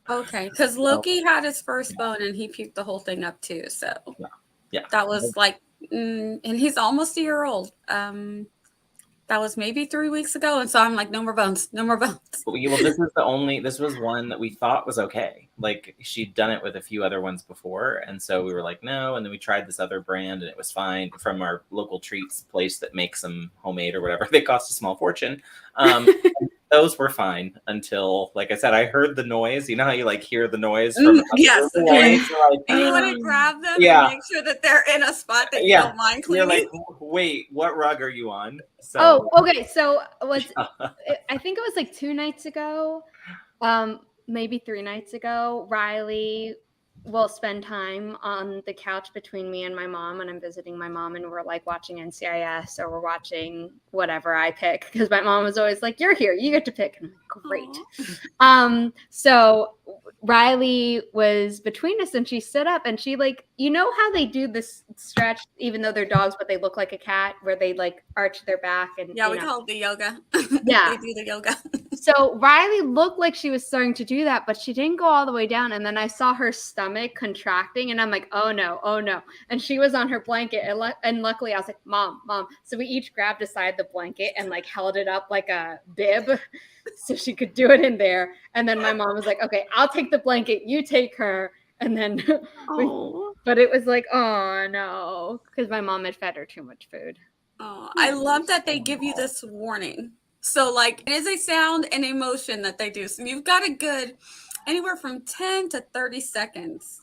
Okay, because Loki had his first bone and he puked the whole thing up too. So Yeah. that was like, and he's almost a year old. That was maybe 3 weeks ago, and so I'm like, no more bones, no more bones. Well, this was one that we thought was okay. Like she'd done it with a few other ones before. And so we were like, no. And then we tried this other brand and it was fine from our local treats place that makes them homemade or whatever. They cost a small fortune. Those were fine until, like I said, I heard the noise. You know how you like hear the noise from yes. away? Like, And you want to grab them Yeah. and make sure that they're in a spot that you Yeah. don't mind You're cleaning. like, wait, what rug are you on? So Oh, okay. So I think it was like 2 nights ago, maybe 3 nights ago. Riley will spend time on the couch between me and my mom, and I'm visiting my mom, and we're like watching NCIS or we're watching whatever I pick because my mom was always like, "You're here, you get to pick," and I'm like, "Great." So Riley was between us and she stood up and she like, you know how they do this stretch even though they're dogs but they look like a cat where they like arch their back and Yeah, we call it the yoga. Yeah. They do the yoga. So Riley looked like she was starting to do that, but she didn't go all the way down. And then I saw her stomach contracting and I'm like, oh no. And she was on her blanket and luckily I was like, mom. So we each grabbed aside the blanket and like held it up like a bib so she could do it in there. And then my mom was like, okay, I'll take the blanket, you take her. And then, but it was like, oh no, because my mom had fed her too much food. Oh, I love that they give you this warning. So like it is a sound and emotion that they do. So you've got a good anywhere from 10 to 30 seconds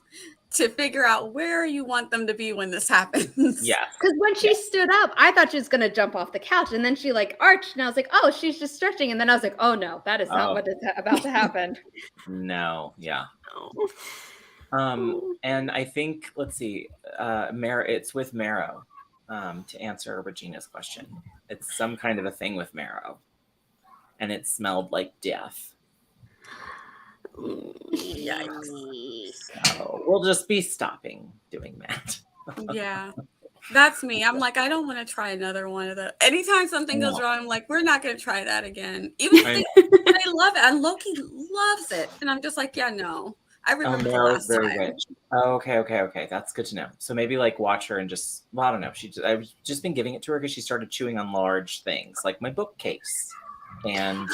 to figure out where you want them to be when this happens. Yeah. Because when she stood up, I thought she was going to jump off the couch. And then she like arched and I was like, oh, she's just stretching. And then I was like, oh no, that is not what is about to happen. No. Yeah. And I think, let's see, it's with marrow. To answer Regina's question, it's some kind of a thing with marrow, and it smelled like death. Yikes. So we'll just be stopping doing that. Yeah, that's me. I'm like, I don't want to try another one of those. Anytime something goes wrong, I'm like, we're not going to try that again. Even if they love it, and Loki loves it, and I'm just like, yeah, no. I remember the last very time. rich. Okay. That's good to know. So maybe like watch her and just, well, I don't know. I've just been giving it to her because she started chewing on large things like my bookcase and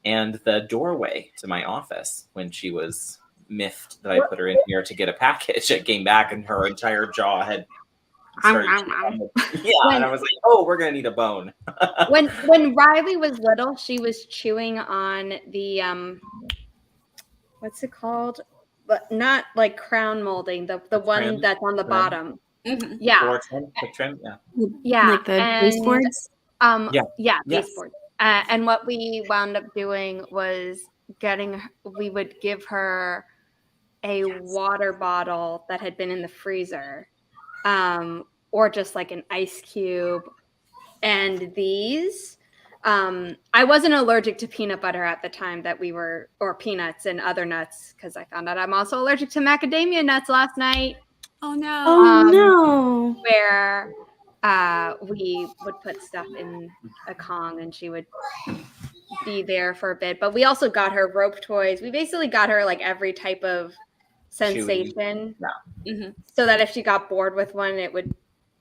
and the doorway to my office when she was miffed that I put her in here to get a package. It came back and her entire jaw had started. And I was like, oh, we're gonna need a bone. When Riley was little, she was chewing on the what's it called? But not like crown molding, the one trim, that's on the trim. bottom. Mm-hmm. Yeah. Floor trim, the trim, Yeah. Like the baseboards? Baseboards. And what we wound up doing was we would give her a water bottle that had been in the freezer, or just like an ice cube. And these, I wasn't allergic to peanut butter at the time or peanuts and other nuts, because I found out I'm also allergic to macadamia nuts last night. Oh no. Oh no. Where we would put stuff in a Kong and she would be there for a bit. But we also got her rope toys. We basically got her like every type of sensation. Yeah. So that if she got bored with one, it would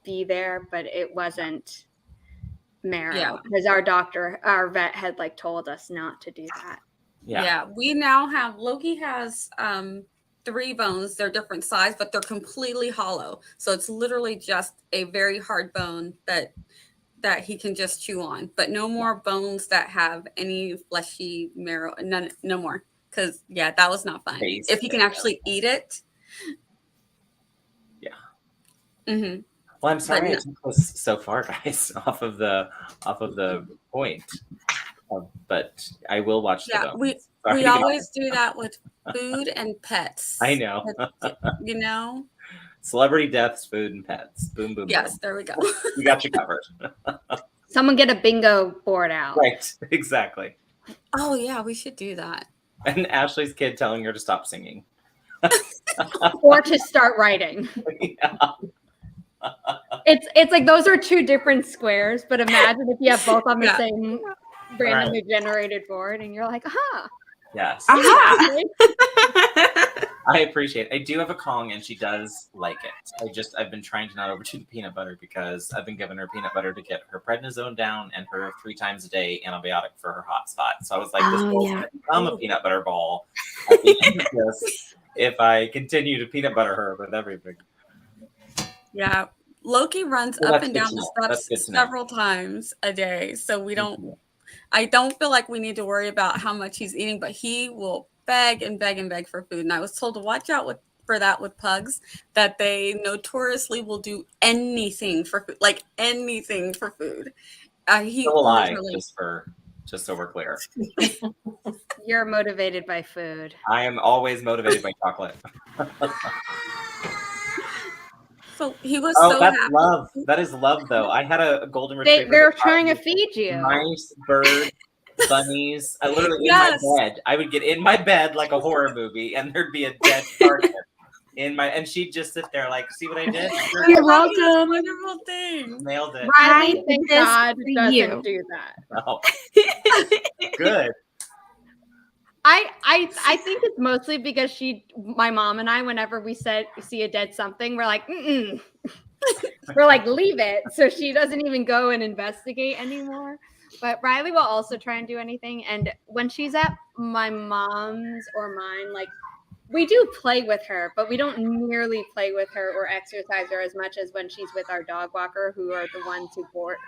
be there, but it wasn't marrow because our vet had like told us not to do that. Yeah. We now have Loki has 3 bones. They're different size, but they're completely hollow. So it's literally just a very hard bone that he can just chew on, but no more bones that have any fleshy marrow. None, no more. Because that was not fun. Taste if he can actually eat it. Yeah. Mm-hmm. Well, I'm sorry I took this so far, guys, off of the point. But I will watch the bones. We always do that with food and pets. I know. You know? Celebrity deaths, food, and pets. Boom, boom, Yes, boom. there we go. We got you covered. Someone get a bingo board out. Right, exactly. Oh, yeah, we should do that. And Ashley's kid telling her to stop singing. Or to start writing. Yeah. It's like those are 2 different squares, but imagine if you have both on the same randomly generated board and you're like, aha. Yes. Aha. I appreciate it. I do have a Kong and she does like it. I've been trying to not overdo the peanut butter because I've been giving her peanut butter to get her prednisone down and her 3 times a day antibiotic for her hot spot. So I was like, this will become a peanut butter ball at the end of this if I continue to peanut butter her with everything. Yeah. Loki runs up and down the steps several times a day. So I don't feel like we need to worry about how much he's eating, but he will beg and beg and beg for food. And I was told to watch out for that with pugs, that they notoriously will do anything for food, like anything for food. So will I, just so we're clear. You're motivated by food. I am always motivated by chocolate. So he was that's happy. Love. That is love, though. I had a golden retriever. They're trying to feed you. Mice, birds, bunnies. I literally in my bed. I would get in my bed like a horror movie, and there'd be a dead target and she'd just sit there like, see what I did? You're welcome. Wonderful thing. Nailed it. Riley, thank God doesn't do that. Oh. Good. I think it's mostly because my mom and I, whenever we see a dead something, we're like, mm-mm. We're like, leave it. So she doesn't even go and investigate anymore. But Riley will also try and do anything. And when she's at my mom's or mine, like we do play with her, but we don't nearly play with her or exercise her as much as when she's with our dog walker, who are the ones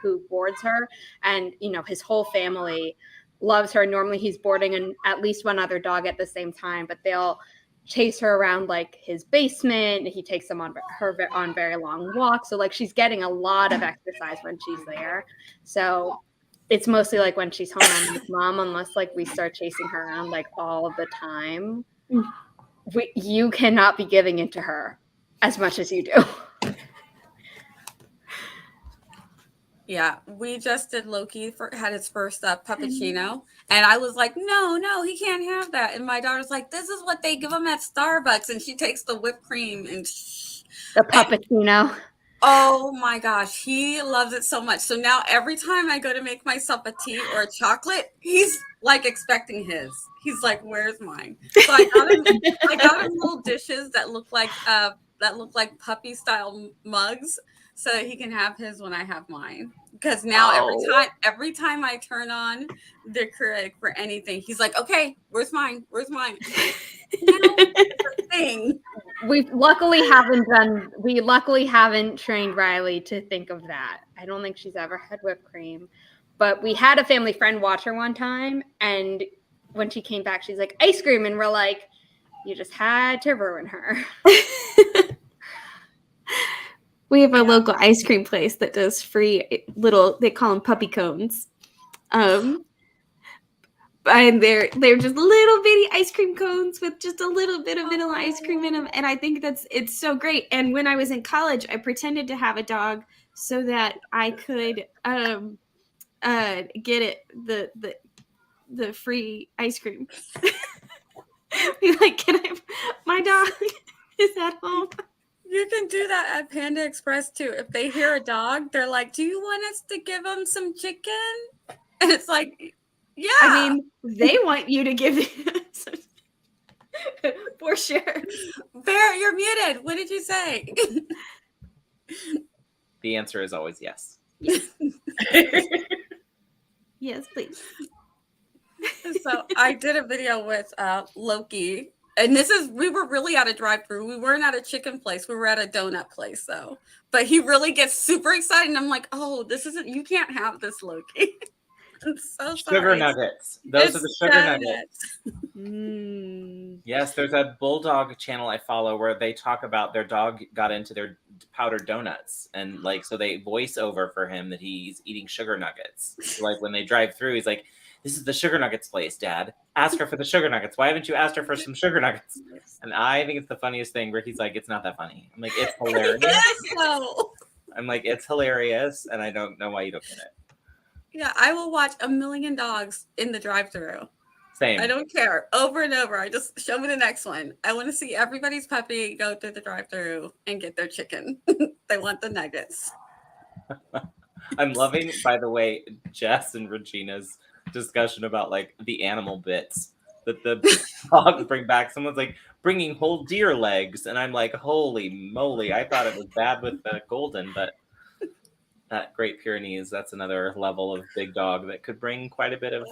who boards her. And, his whole family loves her. Normally he's boarding at least one other dog at the same time, but they'll chase her around like his basement. He takes them on very long walks. So like she's getting a lot of exercise when she's there. So it's mostly like when she's home I'm with mom, unless like we start chasing her around like all of the time. You cannot be giving into her as much as you do. Yeah, we just did Loki had his first puppuccino, and I was like, no, he can't have that. And my daughter's like, this is what they give him at Starbucks, and she takes the whipped cream and the puppuccino. Oh my gosh, he loves it so much. So now every time I go to make myself a tea or a chocolate, he's like expecting his. He's like, "Where's mine?" So I got him little dishes that look like puppy style mugs, so that he can have his when I have mine. Because now every time I turn on the Keurig for anything, he's like, "Okay, where's mine? Where's mine?" Thing. We luckily haven't trained Riley to think of that. I don't think she's ever had whipped cream, but we had a family friend watch her one time, and when she came back, she's like, ice cream, and we're like, you just had to ruin her. We have a local ice cream place that does free they call them puppy cones. And they're just little bitty ice cream cones with just a little bit of vanilla ice cream in them. And I think it's so great. And when I was in college, I pretended to have a dog so that I could get the free ice cream. Be like, my dog is at home. You can do that at Panda Express too. If they hear a dog, they're like, "Do you want us to give them some chicken?" And it's like, yeah. I mean, they want you to give for sure. Barrett, you're muted. What did you say? The answer is always yes. Yes. Yes, please. So I did a video with Loki, and we were really at a drive-through. We weren't at a chicken place. We were at a donut place, though. But he really gets super excited, and I'm like, "Oh, this isn't. You can't have this, Loki." I'm so sorry. Sugar nuggets. Those are the sugar nuggets. Yes, there's a bulldog channel I follow where they talk about their dog got into their powdered donuts, and like so they voice over for him that he's eating sugar nuggets. So, like when they drive through, he's like, "This is the sugar nuggets place, Dad. Ask her for the sugar nuggets. Why haven't you asked her for some sugar nuggets?" And I think it's the funniest thing. Ricky's like, "It's not that funny." I'm like, "It's hilarious." I'm like, "It's hilarious," and I don't know why you don't get it. Yeah, I will watch a million dogs in the drive-thru. Same. I don't care. Over and over. I just show me the next one. I want to see everybody's puppy go through the drive-thru and get their chicken. They want the nuggets. I'm loving, by the way, Jess and Regina's discussion about like the animal bits that the dogs bring back. Someone's like bringing whole deer legs, and I'm like, holy moly! I thought it was bad with the golden, but that Great Pyrenees, that's another level of big dog that could bring quite a bit of,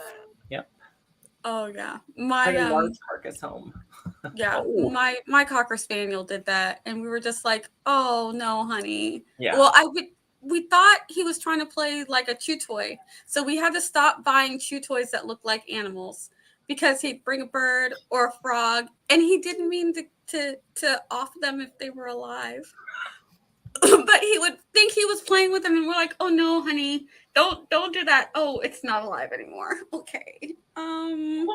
yep. Oh yeah, Quite a large carcass home. Yeah, Oh. my Cocker Spaniel did that, and we were just like, "Oh no, honey." Yeah. Well, we thought he was trying to play like a chew toy, so we had to stop buying chew toys that look like animals because he'd bring a bird or a frog, and he didn't mean to offer them if they were alive. But he would think he was playing with them, and we're like, "Oh no, honey, don't do that. Oh, it's not alive anymore." Okay. And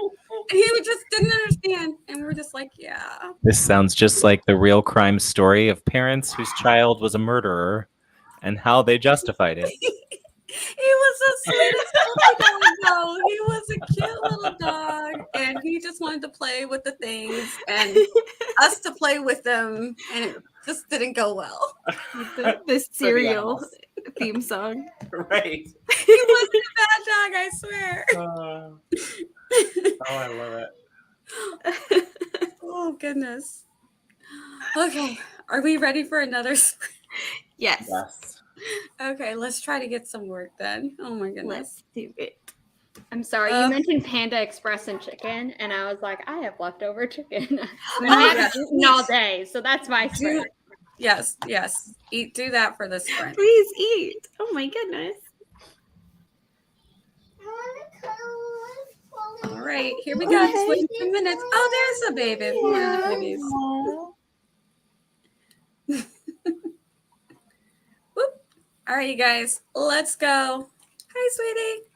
he just didn't understand, and we're just like, "Yeah." This sounds just like the real crime story of parents whose child was a murderer and how they justified it. He was the sweetest little dog, though. He was a cute little dog, and he just wanted to play with the things and us to play with them, and it just didn't go well. The cereal theme song. Right. He wasn't a bad dog, I swear. Oh, I love it. Oh, goodness. Okay, are we ready for another? Yes. Yes. Okay, let's try to get some work then. Oh my goodness. Let's do it. I'm sorry, you mentioned Panda Express and chicken, and I was like, I have leftover chicken. Oh, I haven't eaten all day, so that's my sprint. Yes. Do that for the sprint. Please eat. Oh my goodness. All right, here we go. Just wait 2 minutes. Oh, there's a baby. One of the babies. Whoop. All right, you guys, let's go. Hi, sweetie.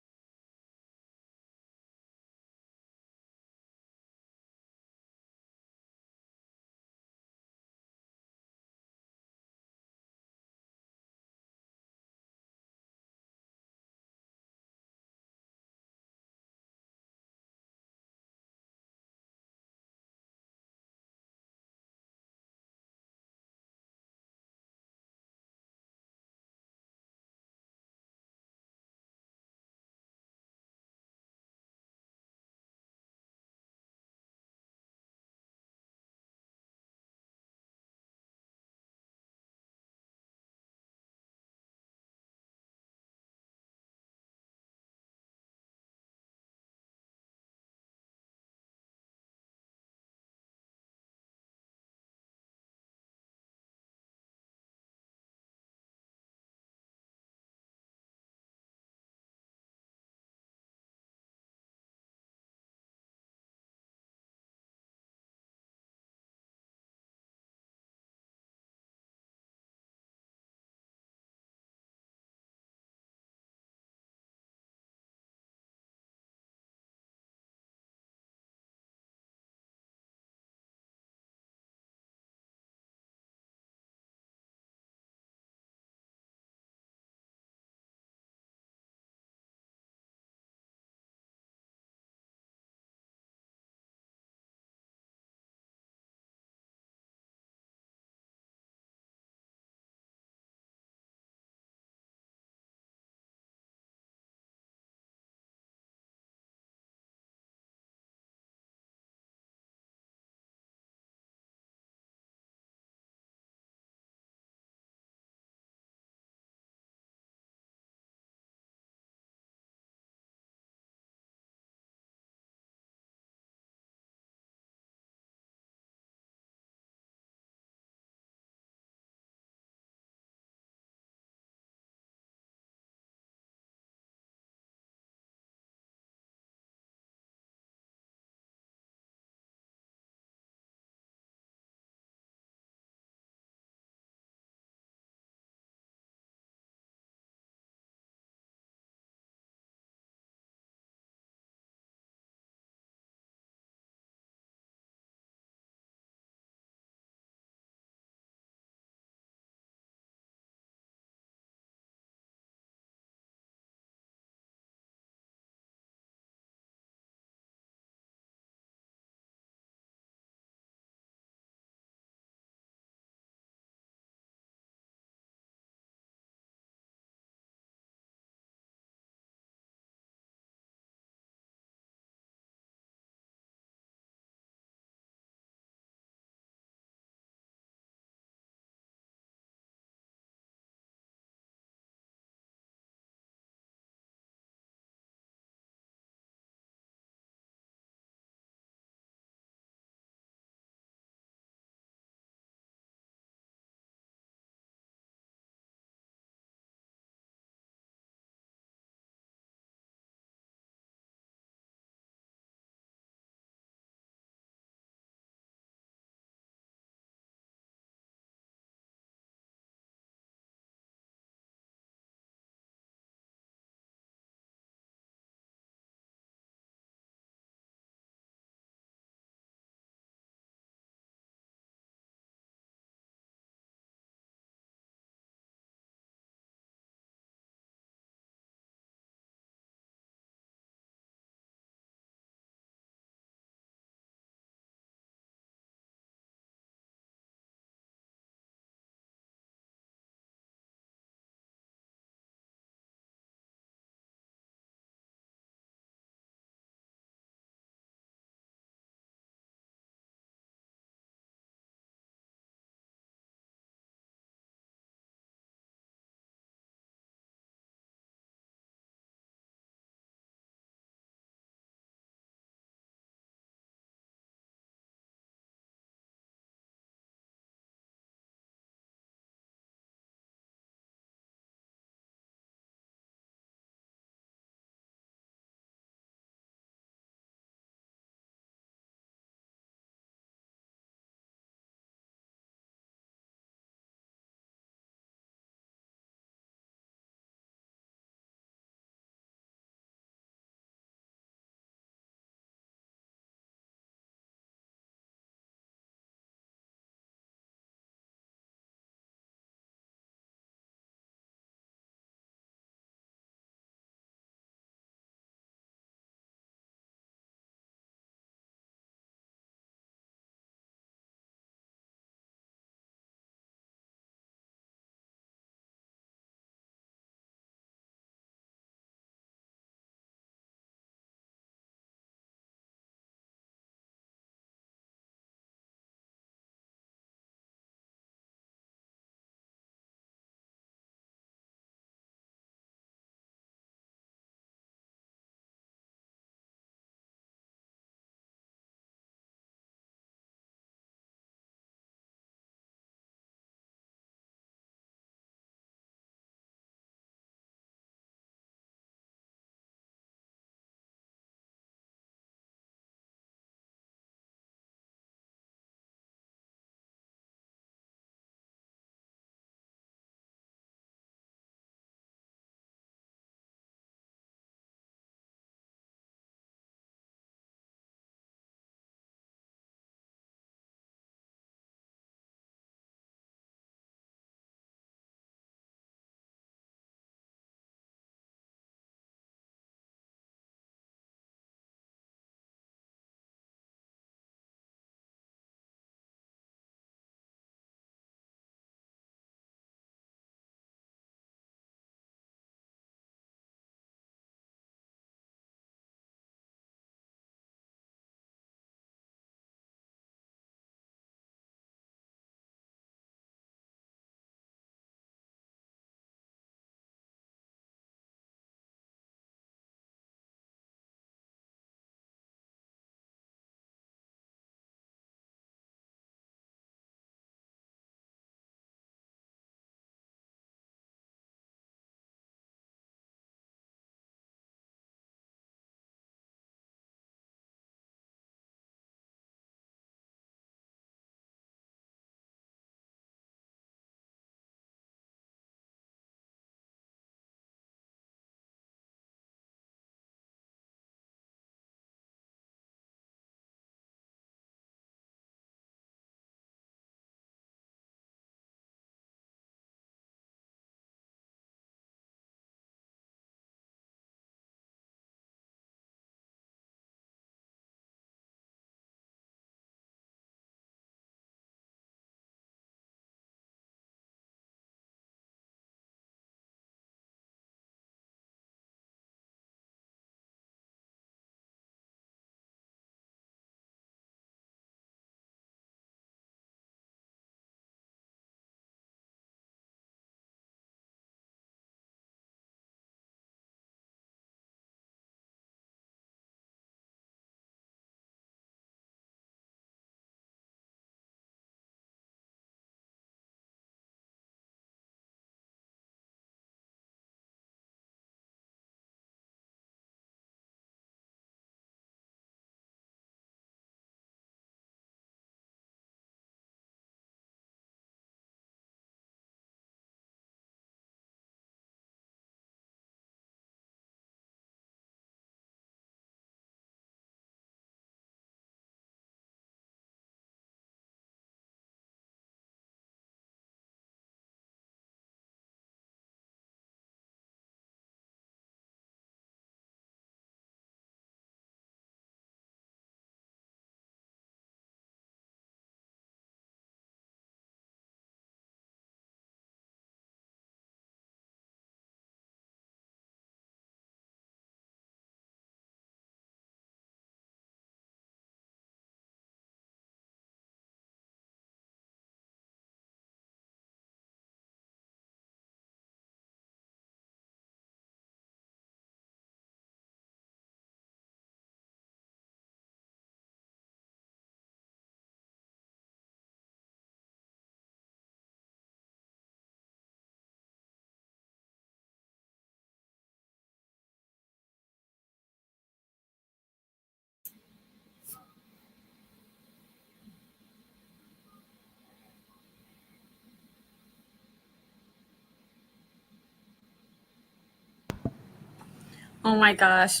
Oh my gosh.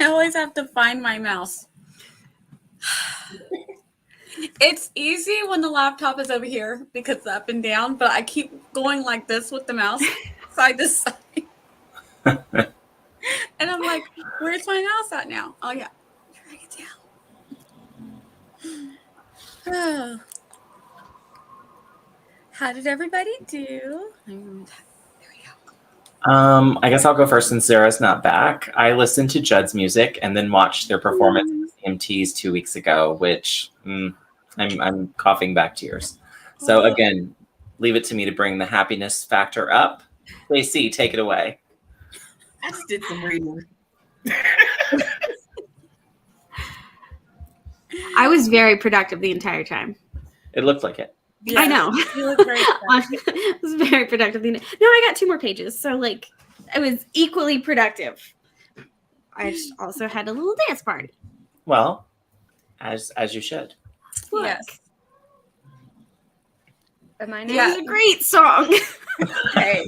I always have to find my mouse. It's easy when the laptop is over here because it's up and down, but I keep going like this with the mouse side to side. And I'm like, where's my mouse at now? Oh, yeah. Drag it down. Oh. How did everybody do? There we go. I guess I'll go first since Zara's not back. I listened to Judd's music and then watched their performance at CMTs 2 weeks ago, which I'm coughing back tears. So again, leave it to me to bring the happiness factor up. JC, take it away. I just did some reading. I was very productive the entire time. It looked like it. Yeah, I know. You look very I was very productive. No, I got 2 more pages, so like I was equally productive. I just also had a little dance party. Well, as you should. Look, Yes. And my name it was a great song. Okay.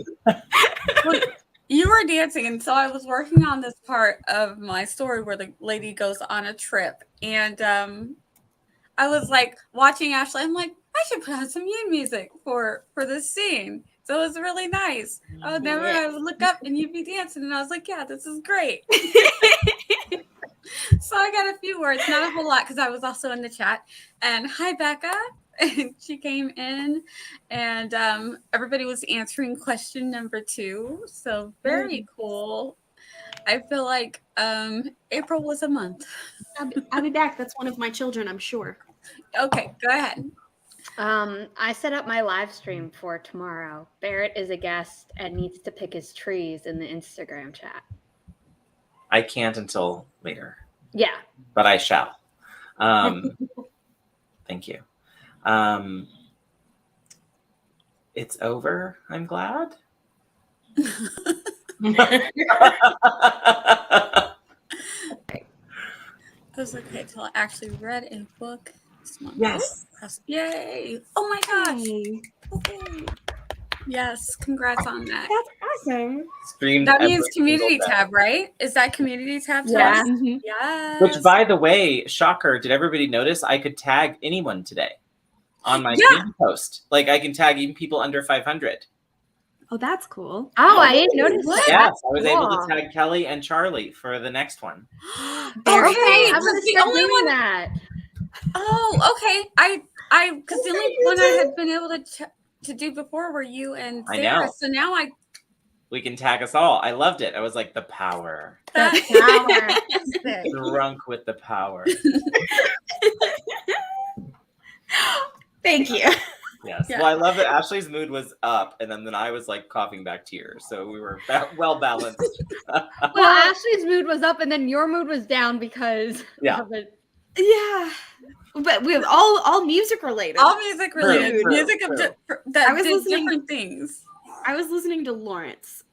Well, you were dancing, and so I was working on this part of my story where the lady goes on a trip, and I was like watching Ashley. I'm like, I should put on some music for this scene. So it was really nice. I would look up and you'd be dancing, and I was like, yeah, this is great. So I got a few words, not a whole lot, because I was also in the chat. And hi, Becca. And she came in, and everybody was answering question number 2. So very cool. I feel like April was a month. I'll be back. That's one of my children, I'm sure. Okay, go ahead. I set up my live stream for tomorrow. Barrett is a guest and needs to pick his trees in the Instagram chat. I can't until later, Yeah. but I shall. Thank you. It's over. I'm glad. It was okay till I actually read a book this month. Yes. Yay. Oh my gosh. Yay. Okay. Yes, congrats on that. That's awesome. Streamed That means every community single day. tab, right? Is that community tab? Yeah. Mhm. Yes. Which, by the way, shocker, did everybody notice I could tag anyone today on my community post? Like, I can tag even people under 500. Oh, that's cool. Oh, I didn't notice What? that. Yes, I was able Cool. to tag Kelly and Charlie for the next one. Okay, I'm because gonna the start only doing one. that. Oh, okay. Because the only one I had been able to do before were you and I Zara. know. So now We can tag us all. I loved it. I was like, the power. The power. Drunk with the power. Thank you. Yes. Yeah. Well, I love that Ashley's mood was up, and then I was like coughing back tears. So we were well balanced. Well, Ashley's mood was up, and then your mood was down because Yeah. of it. Yeah. But we have all music related. all music related, True, music true. that I was did listening- different things. I was listening to Lawrence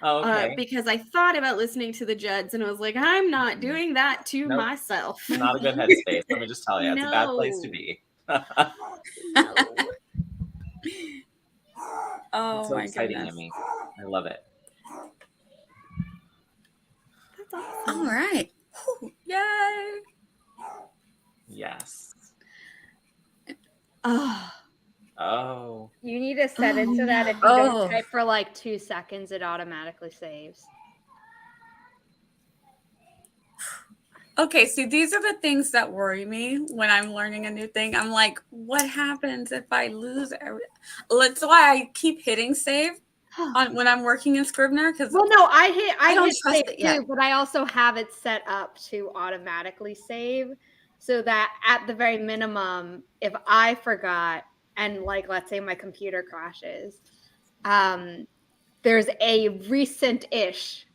Oh, okay. because I thought about listening to the Judds, and I was like, I'm not doing that to Nope. myself. Not a good headspace. Let me just tell you, it's a bad place to No. be. No. Oh It's so my exciting goodness. to me. I love it. That's awesome. All right. Whew. Yay. Yes. Oh. Oh. You need to set it Oh, so that no. if you Oh. don't type for like 2 seconds, it automatically saves. Okay, see, these are the things that worry me when I'm learning a new thing. I'm like, what happens if I lose That's why I keep hitting save when I'm working in Scrivener, because Well, no, I don't hit trust save it yet. too, but I also have it set up to automatically save so that at the very minimum, if I forgot and like let's say my computer crashes, there's a recent-ish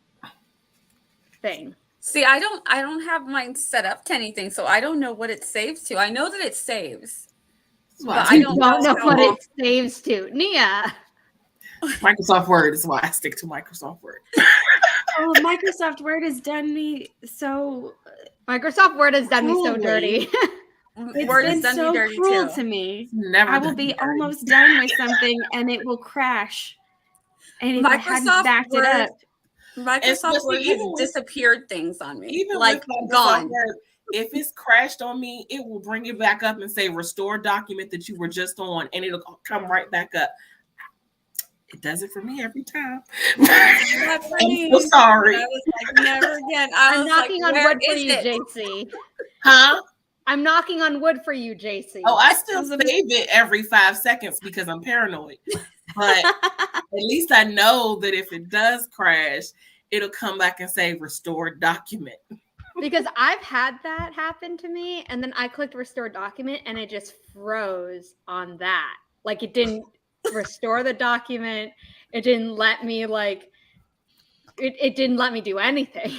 thing. see, I don't have mine set up to anything, so I don't know what it saves to. I know that it saves. But I don't know how what long. it saves to. Nia. Microsoft Word is why I stick to Microsoft Word. Oh, Microsoft Word has done me so. Microsoft Word has done me so Holy. dirty. It's Word been has done so me dirty cruel too. to me. Never. I will done be dirty. almost done with something, and it will crash. And if I hadn't Microsoft backed Word- it up, Microsoft Especially Word even has with- disappeared things on me. Even Like with Microsoft gone. Word, if it's crashed on me, it will bring it back up and say restore document that you were just on, and it'll come right back up. It does it for me every time. That's I'm funny. so sorry. I was like, never again. I I'm was knocking like, on where wood for is you, it? JC. Huh? I'm knocking on wood for you, JC. Oh, I still save it every 5 seconds because I'm paranoid. But at least I know that if it does crash, it'll come back and say restore document. Because I've had that happen to me, and then I clicked restore document, and it just froze on that. Like it didn't restore the document. It didn't let me it didn't let me do anything.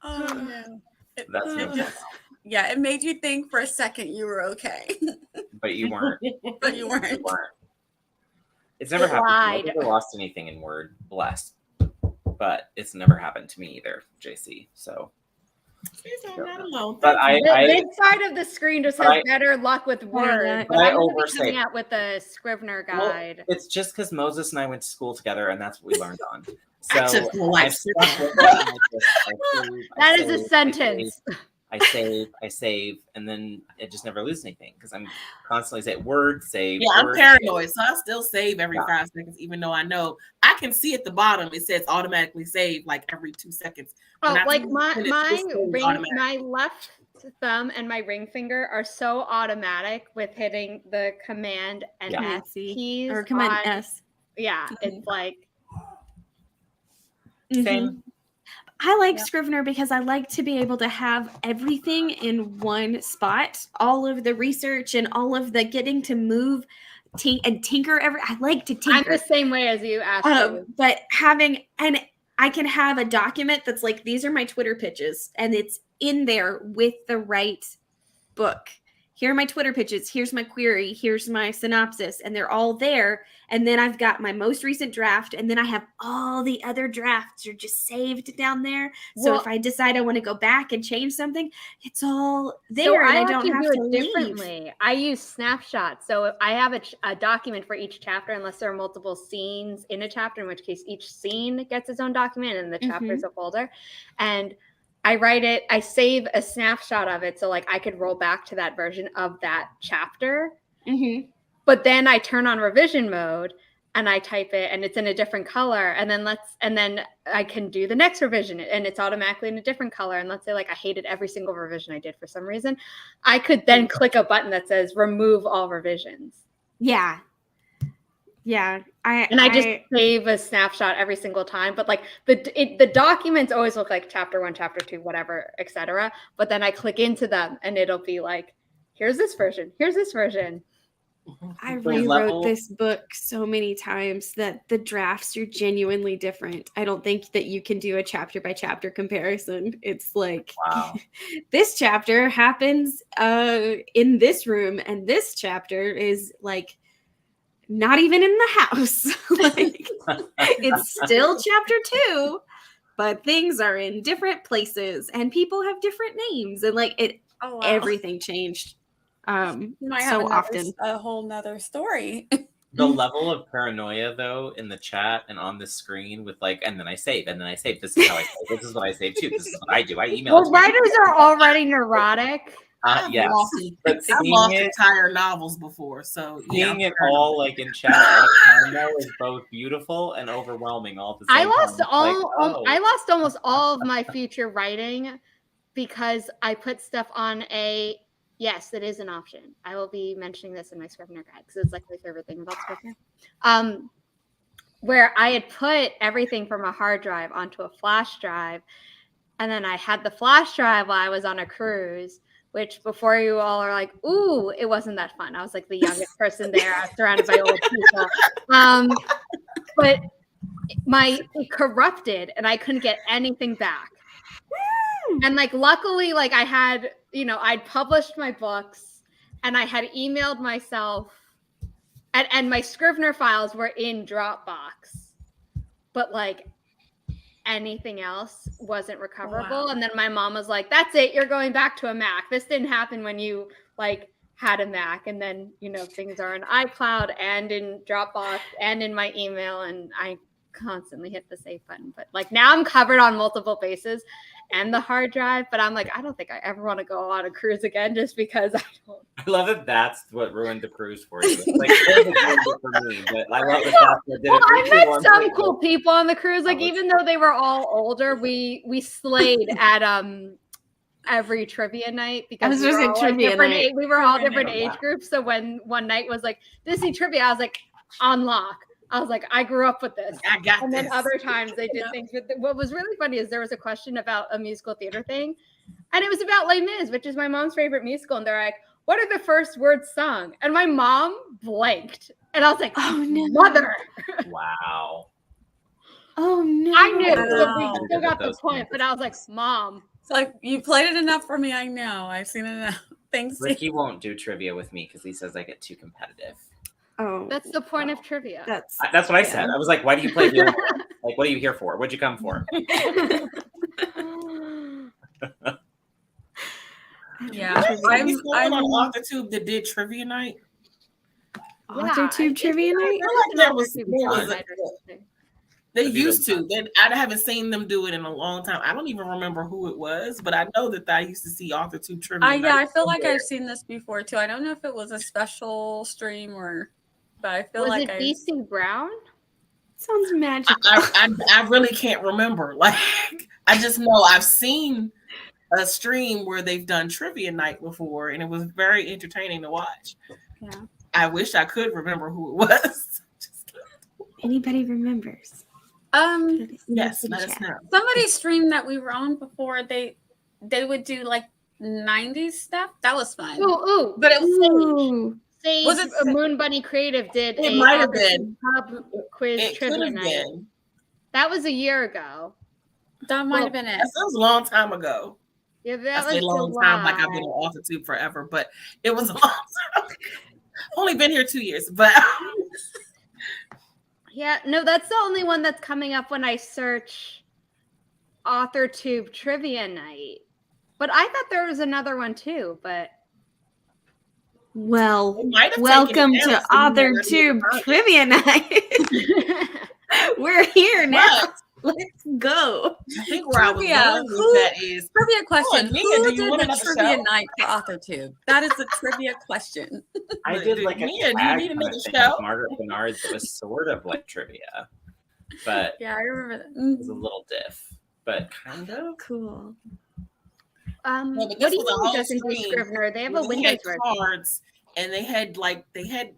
Oh no. That's It no just, yeah, it made you think for a second you were okay. But you weren't. But you weren't. You weren't. It's never happened to me. I've Lied. never lost anything in Word, blessed. But it's never happened to me either, JC. So, I'm not alone. but This side of the screen just has I- better luck with words. But I I'm gonna be oversave. coming out with a Scrivener guide. Well, it's just because Moses and I went to school together, and that's what we learned on. So I just don't like I've stuck with it, and I That is a save, sentence. I save, and then it just never loses anything because I'm constantly saying word save. Yeah, I'm word, paranoid, so I still save every Yeah. 5 seconds, even though I know I can see at the bottom it says automatically save like every 2 seconds. Oh, When I like send my it, it says automatic. my left thumb and my ring finger are so automatic with hitting the command and Yeah. S keys. Or command on- S. Yeah, it's like Same. I like Yeah. Scrivener because I like to be able to have everything in one spot. All of the research and all of the getting to move and tinker. I like to I'm tinker. the same way as you, Ashley. But I can have a document that's like, these are my Twitter pitches, and it's in there with the right book. Here are my Twitter pitches. Here's my query. Here's my synopsis. And they're all there. And then I've got my most recent draft. And then I have all the other drafts are just saved down there. So Well- if I decide I want to go back and change something, it's all there. So and I actually don't have do to it leave. differently. I use snapshots. So I have a document for each chapter, unless there are multiple scenes in a chapter, in which case each scene gets its own document and the chapter is a folder. And I write it, I save a snapshot of it. So like I could roll back to that version of that chapter. Mm-hmm. But then I turn on revision mode and I type it and it's in a different color. And then I can do the next revision and it's automatically in a different color. And let's say like I hated every single revision I did for some reason. I could then click a button that says remove all revisions. Yeah. Yeah. I just save a snapshot every single time. But like the documents always look like chapter 1, chapter 2, whatever, etc. But then I click into them and it'll be like, here's this version. Here's this version. I The rewrote level- this book so many times that the drafts are genuinely different. I don't think that you can do a chapter by chapter comparison. It's like, Wow. this chapter happens in this room, and this chapter is like not even in the house. Like it's still chapter 2, but things are in different places and people have different names, and like Oh, wow. everything changed. You might have So another, often. a whole nother story. The level of paranoia, though, in the chat and on the screen with like, and then I save, and then I save. This is how I save. This is what I save too. This is what I do. I email. Well, it to writers are already neurotic. Yes, but I've seeing lost it, entire novels before, so yeah. seeing it all like in chat all the time, though, is both beautiful and overwhelming all at the same I lost time. It's like, oh. I lost almost all of my future writing because I put stuff on a yes, that is an option. I will be mentioning this in my Scrivener guide because it's like my favorite thing about Scrivener. Where I had put everything from a hard drive onto a flash drive, and then I had the flash drive while I was on a cruise. Which before you all are like, ooh, it wasn't that fun. I was like the youngest person there. I was surrounded by old people. But it corrupted and I couldn't get anything back. And like, luckily, like I had, I'd published my books and I had emailed myself and my Scrivener files were in Dropbox, but like anything else wasn't recoverable. Wow. And then my mom was like, that's it. You're going back to a Mac. This didn't happen when you like had a Mac. And then, things are in iCloud and in Dropbox and in my email. And I constantly hit the save button. But like now I'm covered on multiple bases and the hard drive, but I'm like, I don't think I ever want to go on a cruise again just because I don't. I love that that's what ruined the cruise for you. It's like, it ruined it for me, but I love that that's what did Well, it for I you. met some cool people on the cruise. Like even though they were all older, we slayed at every trivia night because we were all we were all different age groups. So when one night was like Disney trivia, I was like on lock. I was like, I grew up with this. I got and this. then other times they did things with what was really funny is there was a question about a musical theater thing, and it was about Les Mis, which is my mom's favorite musical, and they're like, what are the first words sung? And my mom blanked. And I was like, oh no, mother. Wow. Oh no. I knew. So we still got the point, but I was like, Mom. It's like, you played it enough for me. I know. I've seen it enough. Thanks. Ricky won't do trivia with me because he says I get too competitive. Oh. That's the point of trivia. That's what I said. I was like, why do you play the like, what are you here for? What'd you come for? Yeah. I'm on AuthorTube that did trivia night. AuthorTube trivia night? I feel like they used to. I haven't seen them do it in a long time. I don't even remember who it was, but I know that I used to see AuthorTube trivia. Yeah, I feel like I've seen this before too. I don't know if it was a special stream but I feel like it DC Brown? Sounds magical. I really can't remember. Like I just know I've seen a stream where they've done trivia night before, and it was very entertaining to watch. Yeah. I wish I could remember who it was. Anybody remembers? Yes, let us know. Somebody streamed that we were on before. They would do like 90s stuff. That was fun. Ooh. But it was Sage, was it Moon Bunny Creative did it might have been pub quiz trivia night. That was a year ago. That might have been it. That was a long time ago. Yeah, that was a long time. Like I've been on AuthorTube forever, but it was a long time. Only been here 2 years, but yeah, no, that's the only one that's coming up when I search AuthorTube trivia night. But I thought there was another one too, but well, welcome to AuthorTube trivia night. We're here now. Let's go. I think where I was going with that is trivia question. Who did the trivia show? night for AuthorTube? That is a trivia question. I did like a Mia, tag do you need kind another of thing show? with Margaret Bernard that was sort of like trivia, but Yeah, I remember that. it was a little diff, but kind of cool. No, but what this do you was a mean whole doesn't do screen Scrivener? They have a where Windows had version. cards, and they had they had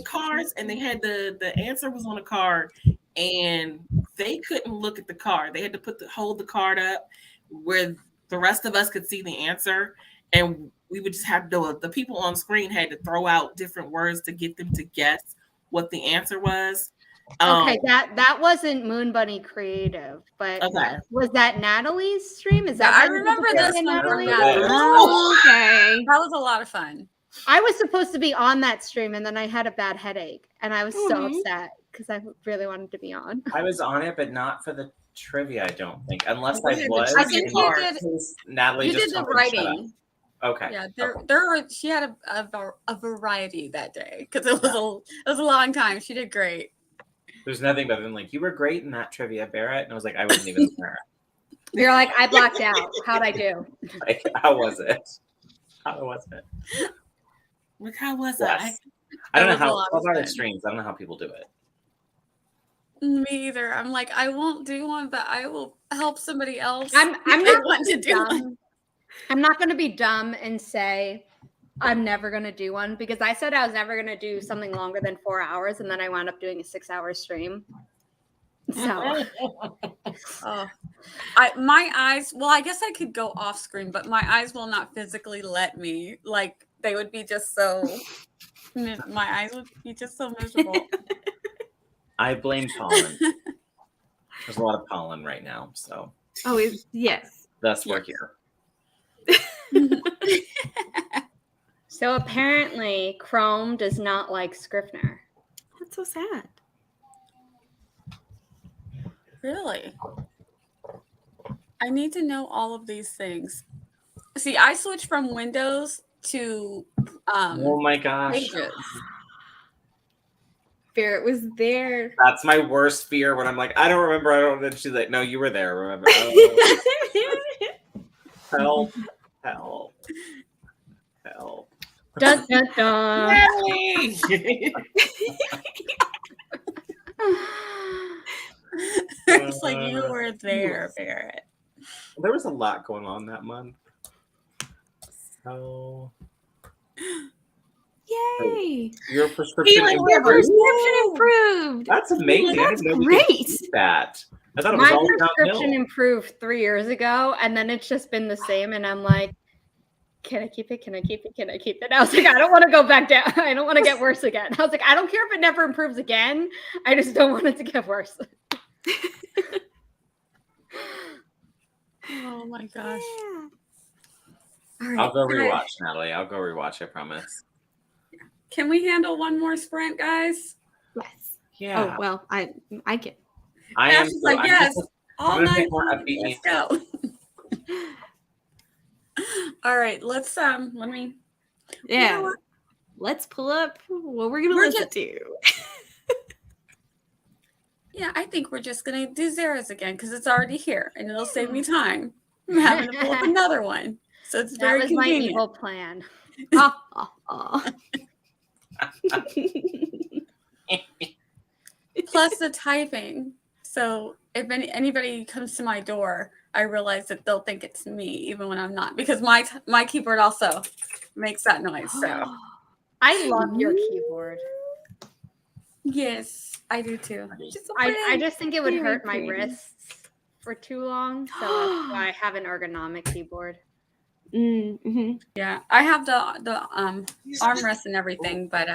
cards, and they had the answer was on a card, and they couldn't look at the card. They had to hold the card up where the rest of us could see the answer, and we would just have the people on screen had to throw out different words to get them to guess what the answer was. Okay, that wasn't Moon Bunny Creative, but was that Natalie's stream? Is that I remember this one. Natalie? Oh, okay. That was a lot of fun. I was supposed to be on that stream, and then I had a bad headache, and I was so upset because I really wanted to be on. I was on it, but not for the trivia. I don't think, unless I was. I think you did. Natalie You just did the told me to shut writing. up. Okay. Yeah, there were. She had a variety that day because it was a long time. She did great. There's nothing better than like, you were great in that trivia, Barrett, and I was like, I wasn't even there. You're like, I blocked out. How'd I do? Like, how was it? How was it? Like, how was yes. I don't know how 12-hour streams. I don't know how people do it. Me either. I'm like, I won't do one, but I will help somebody else. I'm not want to do one. I'm not going to be dumb and say I'm never going to do one because I said I was never going to do something longer than 4 hours, and then I wound up doing a 6-hour stream. So, my eyes. Well, I guess I could go off screen, but my eyes will not physically let me. Like they would be just so. My eyes would be just so miserable. I blame pollen. There's a lot of pollen right now, so. Oh, yes. Thus, we're here. So apparently, Chrome does not like Scrivener. That's so sad. Really? I need to know all of these things. See, I switched from Windows to oh my gosh. Pages. Barrett was there. That's my worst fear when I'm like, I don't remember. I don't. And she's like, no, you were there. Remember? Oh, help, help. Dun, dun, dun. Yay! It's like you were there, Barrett. There was a lot going on that month. So Yay! your prescription Healing improved. Your rivers. prescription improved. That's amazing. That's I didn't know we could great. do that. I thought it was My all prescription downhill. improved 3 years ago, and then it's just been the same. And I'm like, can I keep it? Can I keep it? Can I keep it? I was like, I don't want to go back down. I don't want to get worse again. I was like, I don't care if it never improves again. I just don't want it to get worse. Oh my gosh. Yeah. All right. I'll go guys, rewatch, Natalie. I'll go rewatch. I promise. Can we handle one more sprint, guys? Yes. Yeah. Oh well, I can. I am. Ash is like, I'm yes, just- all I'm gonna night take more long. upbeat Let's music. go. All right, let's let me. Yeah. what? Let's pull up what we're gonna We're listen just- to. Yeah, I think we're just gonna do Zara's again because it's already here and it'll save me time. I'm having to pull up another one, so it's That very was my convenient. evil plan. Plus the typing. So if anybody comes to my door, I realize that they'll think it's me even when I'm not because my keyboard also makes that noise. So I love your keyboard. yes, I do too. Just a I friend. just think it would Very hurt my pretty. wrists for too long, so that's why I have an ergonomic keyboard. Mm-hmm. Yeah, I have the armrest and everything, but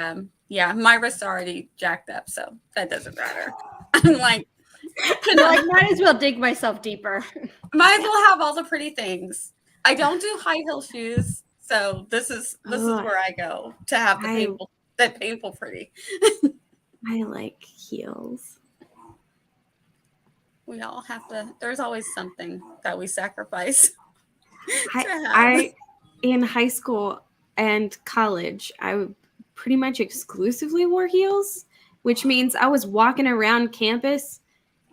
yeah, my wrists are already jacked up, so that doesn't matter. I'm like, Like, might as well dig myself deeper. might as well have all the pretty things. I don't do high heel shoes, so this is Ugh. where I go to have the painful pretty. I like heels. We all have to. There's always something that we sacrifice. I in high school and college, I pretty much exclusively wore heels, which means I was walking around campus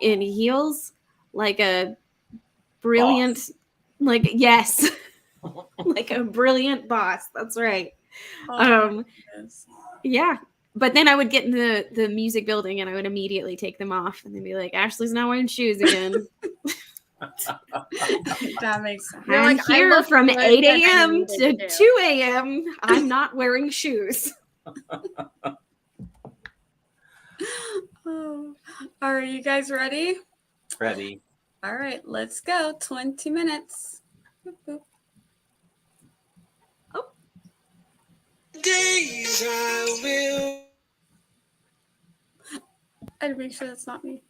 in heels like a brilliant, like yes, like a brilliant boss. That's right. Yeah. But then I would get in the music building and I would immediately take them off and they'd be like, Ashley's not wearing shoes again. That makes sense. You're I'm like, I here look from good 8 when I a.m. needed to to. 2 a.m. I'm not wearing shoes. Oh. All right, you guys ready? Ready. All right, let's go. 20 minutes. Boop, boop. Days I will. I had to make sure that's not me.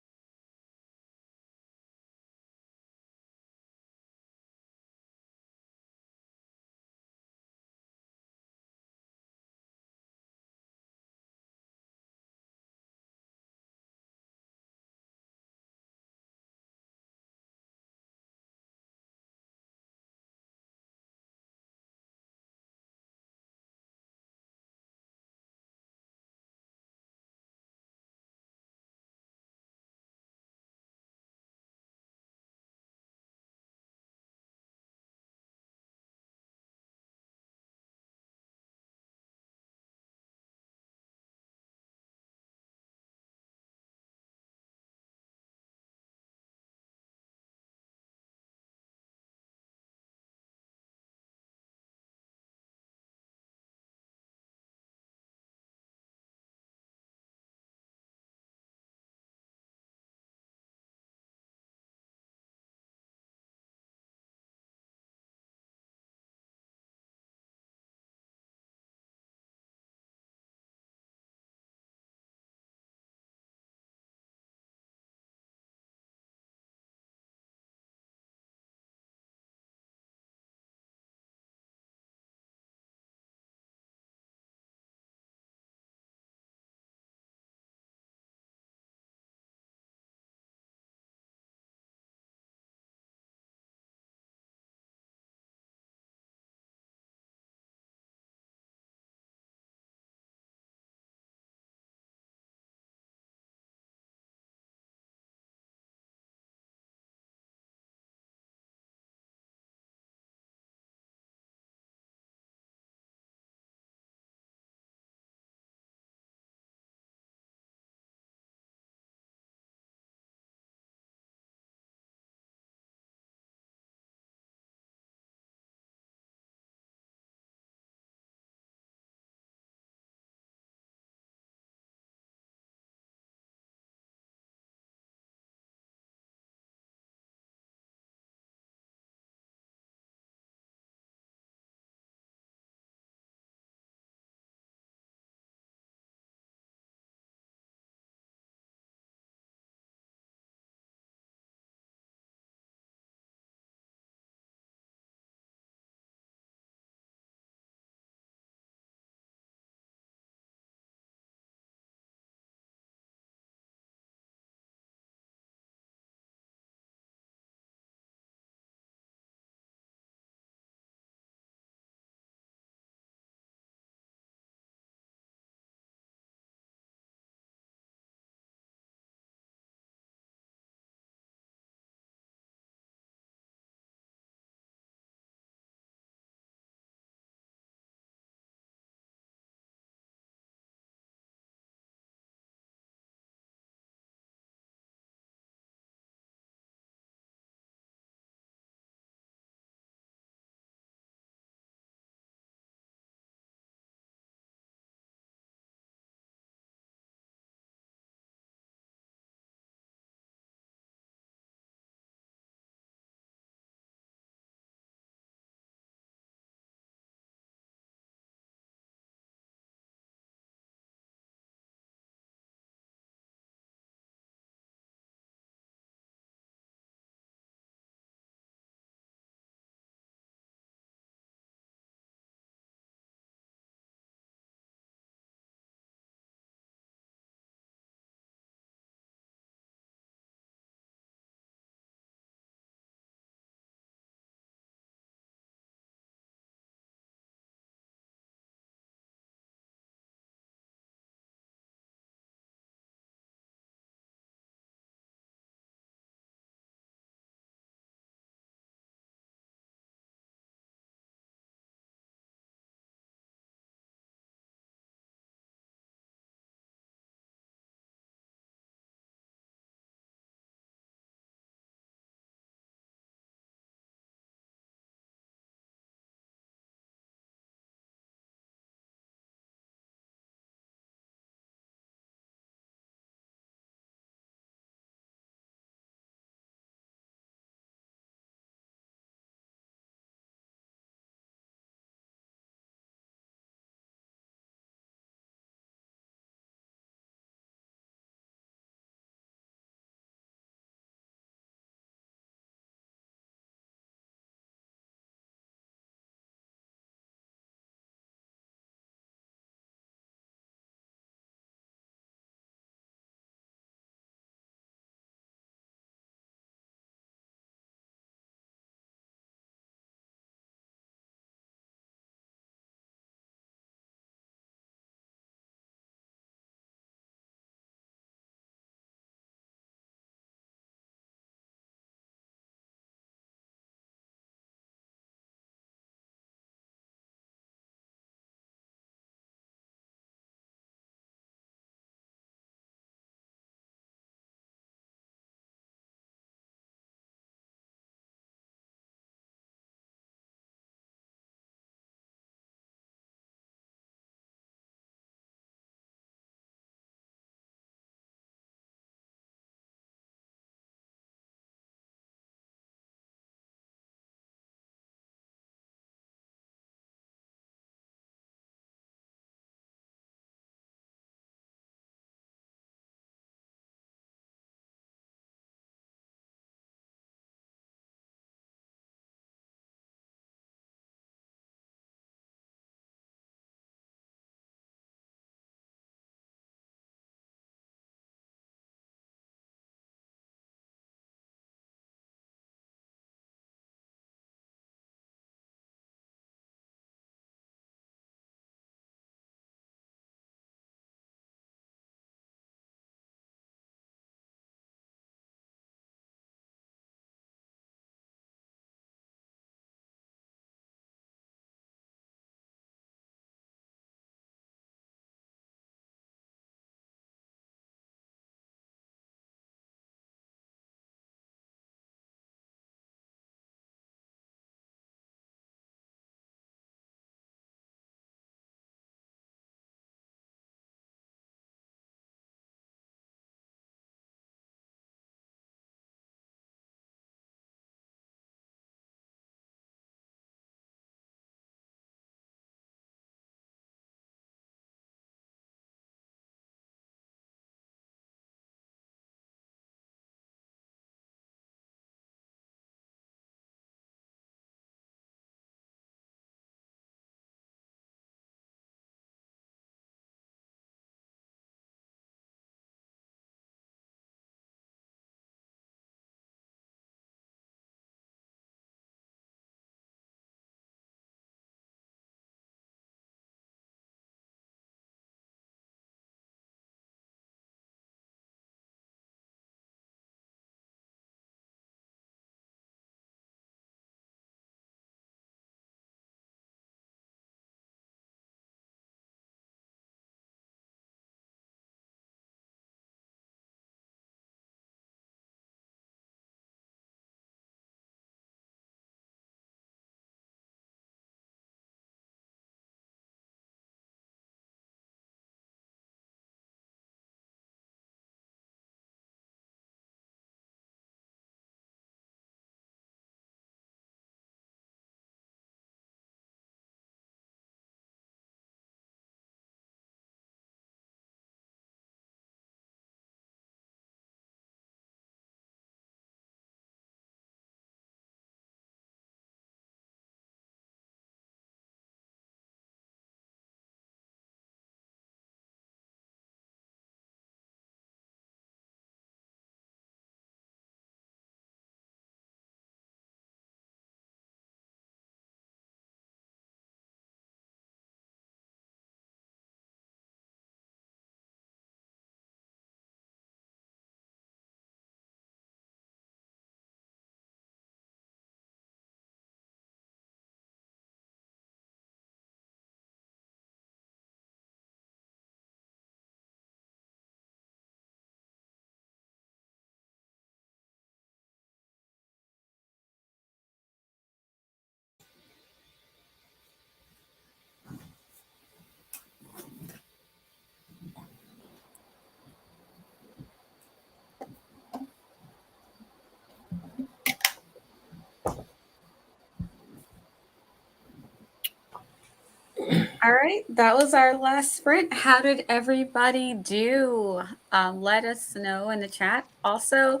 All right, that was our last sprint. How did everybody do? Let us know in the chat. Also,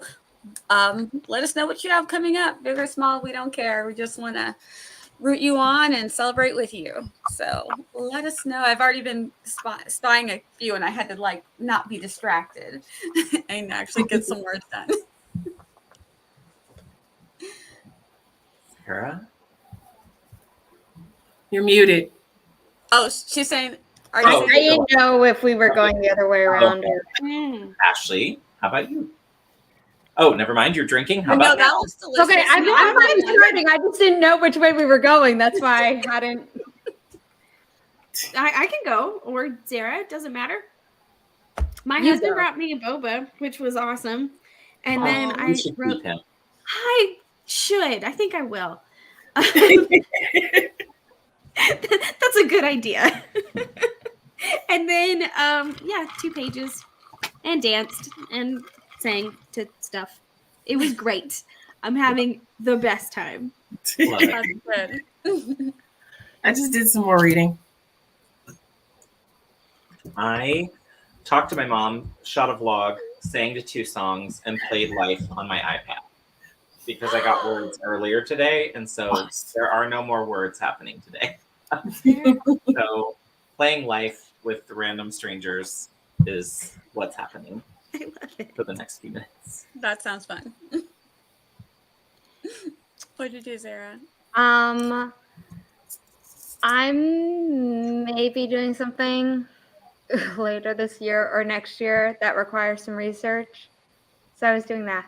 let us know what you have coming up. Big or small, we don't care. We just want to root you on and celebrate with you. So let us know. I've already been spying a few, and I had to not be distracted and actually get some words done. Sarah? You're muted. Oh, she's saying, are Oh, you I saying? didn't know if we were going the other way around. Or... Ashley, how about you? Oh, never mind. You're drinking. How No, about that was delicious. Okay, I'm not starting. I just didn't know which way we were going. That's why I hadn't. I can go, or Zara, it doesn't matter. My You husband go. brought me a boba, which was awesome. And then you I should wrote, keep him. I should. I think I will. That's a good idea. And then, 2 pages, and danced and sang to stuff. It was great. I'm having the best time. Love it. That's good. I just did some more reading. I talked to my mom, shot a vlog, sang to 2 songs, and played Life on my iPad because I got words earlier today, and so there are no more words happening today. So playing Life with random strangers is what's happening I love it. for the next few minutes. That sounds fun. What did you do, Zara? I'm maybe doing something later this year or next year that requires some research. So I was doing that.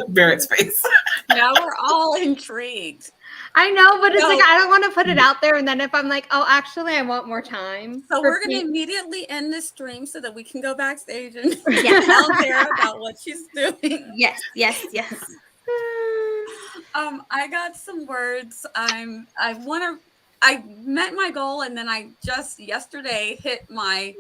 Barrett's face. Now we're all intrigued. I know, but it's No. like I don't want to put it out there, and then if I'm like, oh, actually, I want more time. So for we're going to pe- immediately end this stream so that we can go backstage and Yeah. tell Zara about what she's doing. Yes. I got some words. I met my goal, and then I just yesterday hit my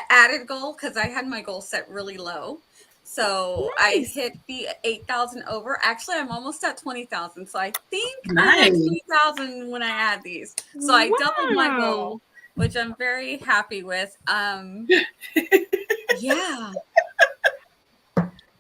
added goal because I had my goal set really low. So I hit the 8,000 over. Actually, I'm almost at 20,000. So I think I'm at Nice. 20,000 when I add these. So I doubled my Wow. goal, which I'm very happy with. Yeah.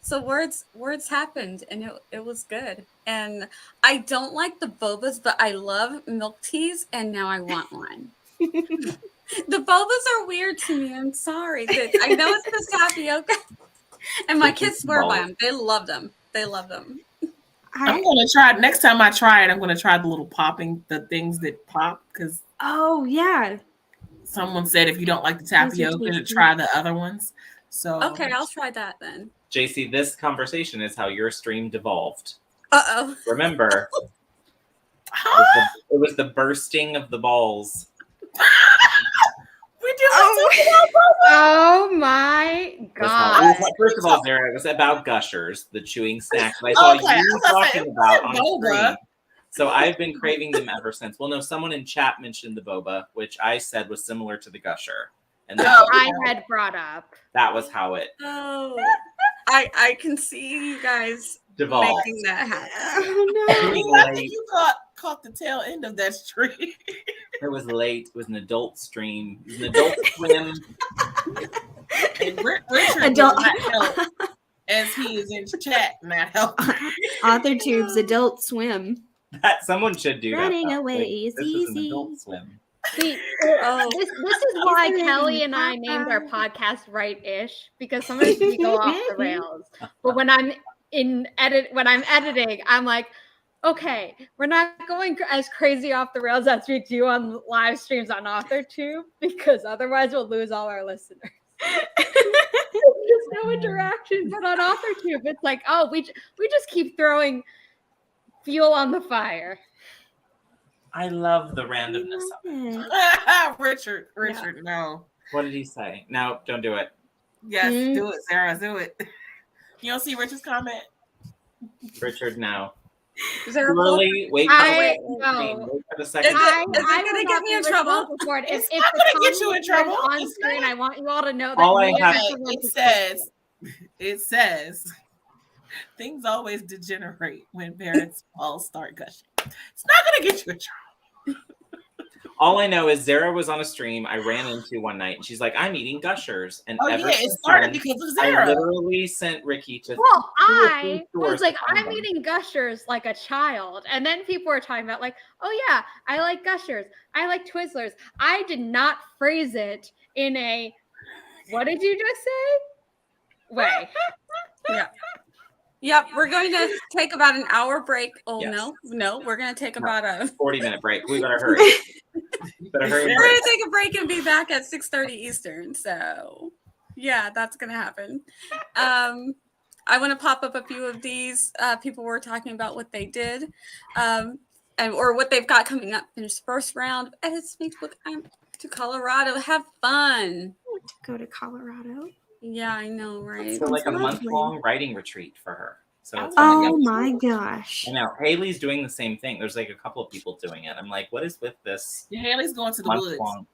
So words happened, and it was good. And I don't like the bobas, but I love milk teas, and now I want one. The bobas are weird to me. I'm sorry. I know it's the tapioca, and my kids swear by them. They love them. I'm gonna try next time I try it. I'm gonna try the little the things that pop because Oh, yeah. someone said if you don't like the Those are tapioca, to tasty. try the other ones. So Okay, I'll try that then. JC, this conversation is how your stream devolved. Uh-oh. Remember, it was the bursting of the balls. we did Oh my It god! was first of all, Zara, it was about Gushers, the chewing snacks. And I saw Okay, you I was talking gonna say, about on boba. screen. So I've been craving them ever since. Well, no, someone in chat mentioned the boba, which I said was similar to the Gusher. And I had brought up. that was how it Oh, I can see you guys devolved. making that happen. Oh, It no. was I think late. you caught the tail end of that stream. It was late. It was an adult stream. It was an adult swim. And Richard Adult- did not help as he is in chat not helping. Author Tubes Adult Swim. That someone should do Running that. away is this is an easy. adult swim. See, Oh, this is why Isn't it Kelly and I named our Papa? podcast Right-ish, because sometimes we go off the rails. But when I'm editing, I'm like, okay, we're not going as crazy off the rails as we do on live streams on AuthorTube, because otherwise we'll lose all our listeners. There's no interaction, but on AuthorTube, it's like, oh, we just keep throwing fuel on the fire. I love the randomness of it. Richard, no. What did he say? No, don't do it. Yes, do it, Sarah, do it. You don't see Richard's comment? Richard, no. is there a Really? Wait I for know. the second. Is it I gonna will get not me be in trouble? responsible for it. It's If not the gonna get you in comment trouble. is on It's screen, not. I want you all to know that All I me have- and Richard It says things always degenerate when parents all start gushing. It's not gonna get you in trouble. All I know is Zara was on a stream I ran into one night, and she's like, "I'm eating Gushers," and Oh ever yeah, it since started then, because of I Zara. literally sent Ricky to. Well, 2 or 3 I stores was to like, find I'm them. eating Gushers like a child. And then people were talking about like, oh yeah, I like Gushers. I like Twizzlers. I did not phrase it in a, what did you just say? Way. Yeah. Yep, we're going to take about an hour break. Oh, Yes. no, we're going to take No. about a 40-minute break. We better hurry. Better hurry. We're going to take a break and be back at 6:30 Eastern. So, yeah, that's going to happen. I want to pop up a few of these. People were talking about what they did or what they've got coming up in this first round. And it's Facebook. I'm to Colorado. Have fun. Go to Colorado. Yeah, I know, right? So like a Lovely. month-long writing retreat for her. So it's Oh my gosh. I know Haley's doing the same thing. There's like a couple of people doing it. I'm like, what is with this Yeah, Haley's going to the woods. month-long?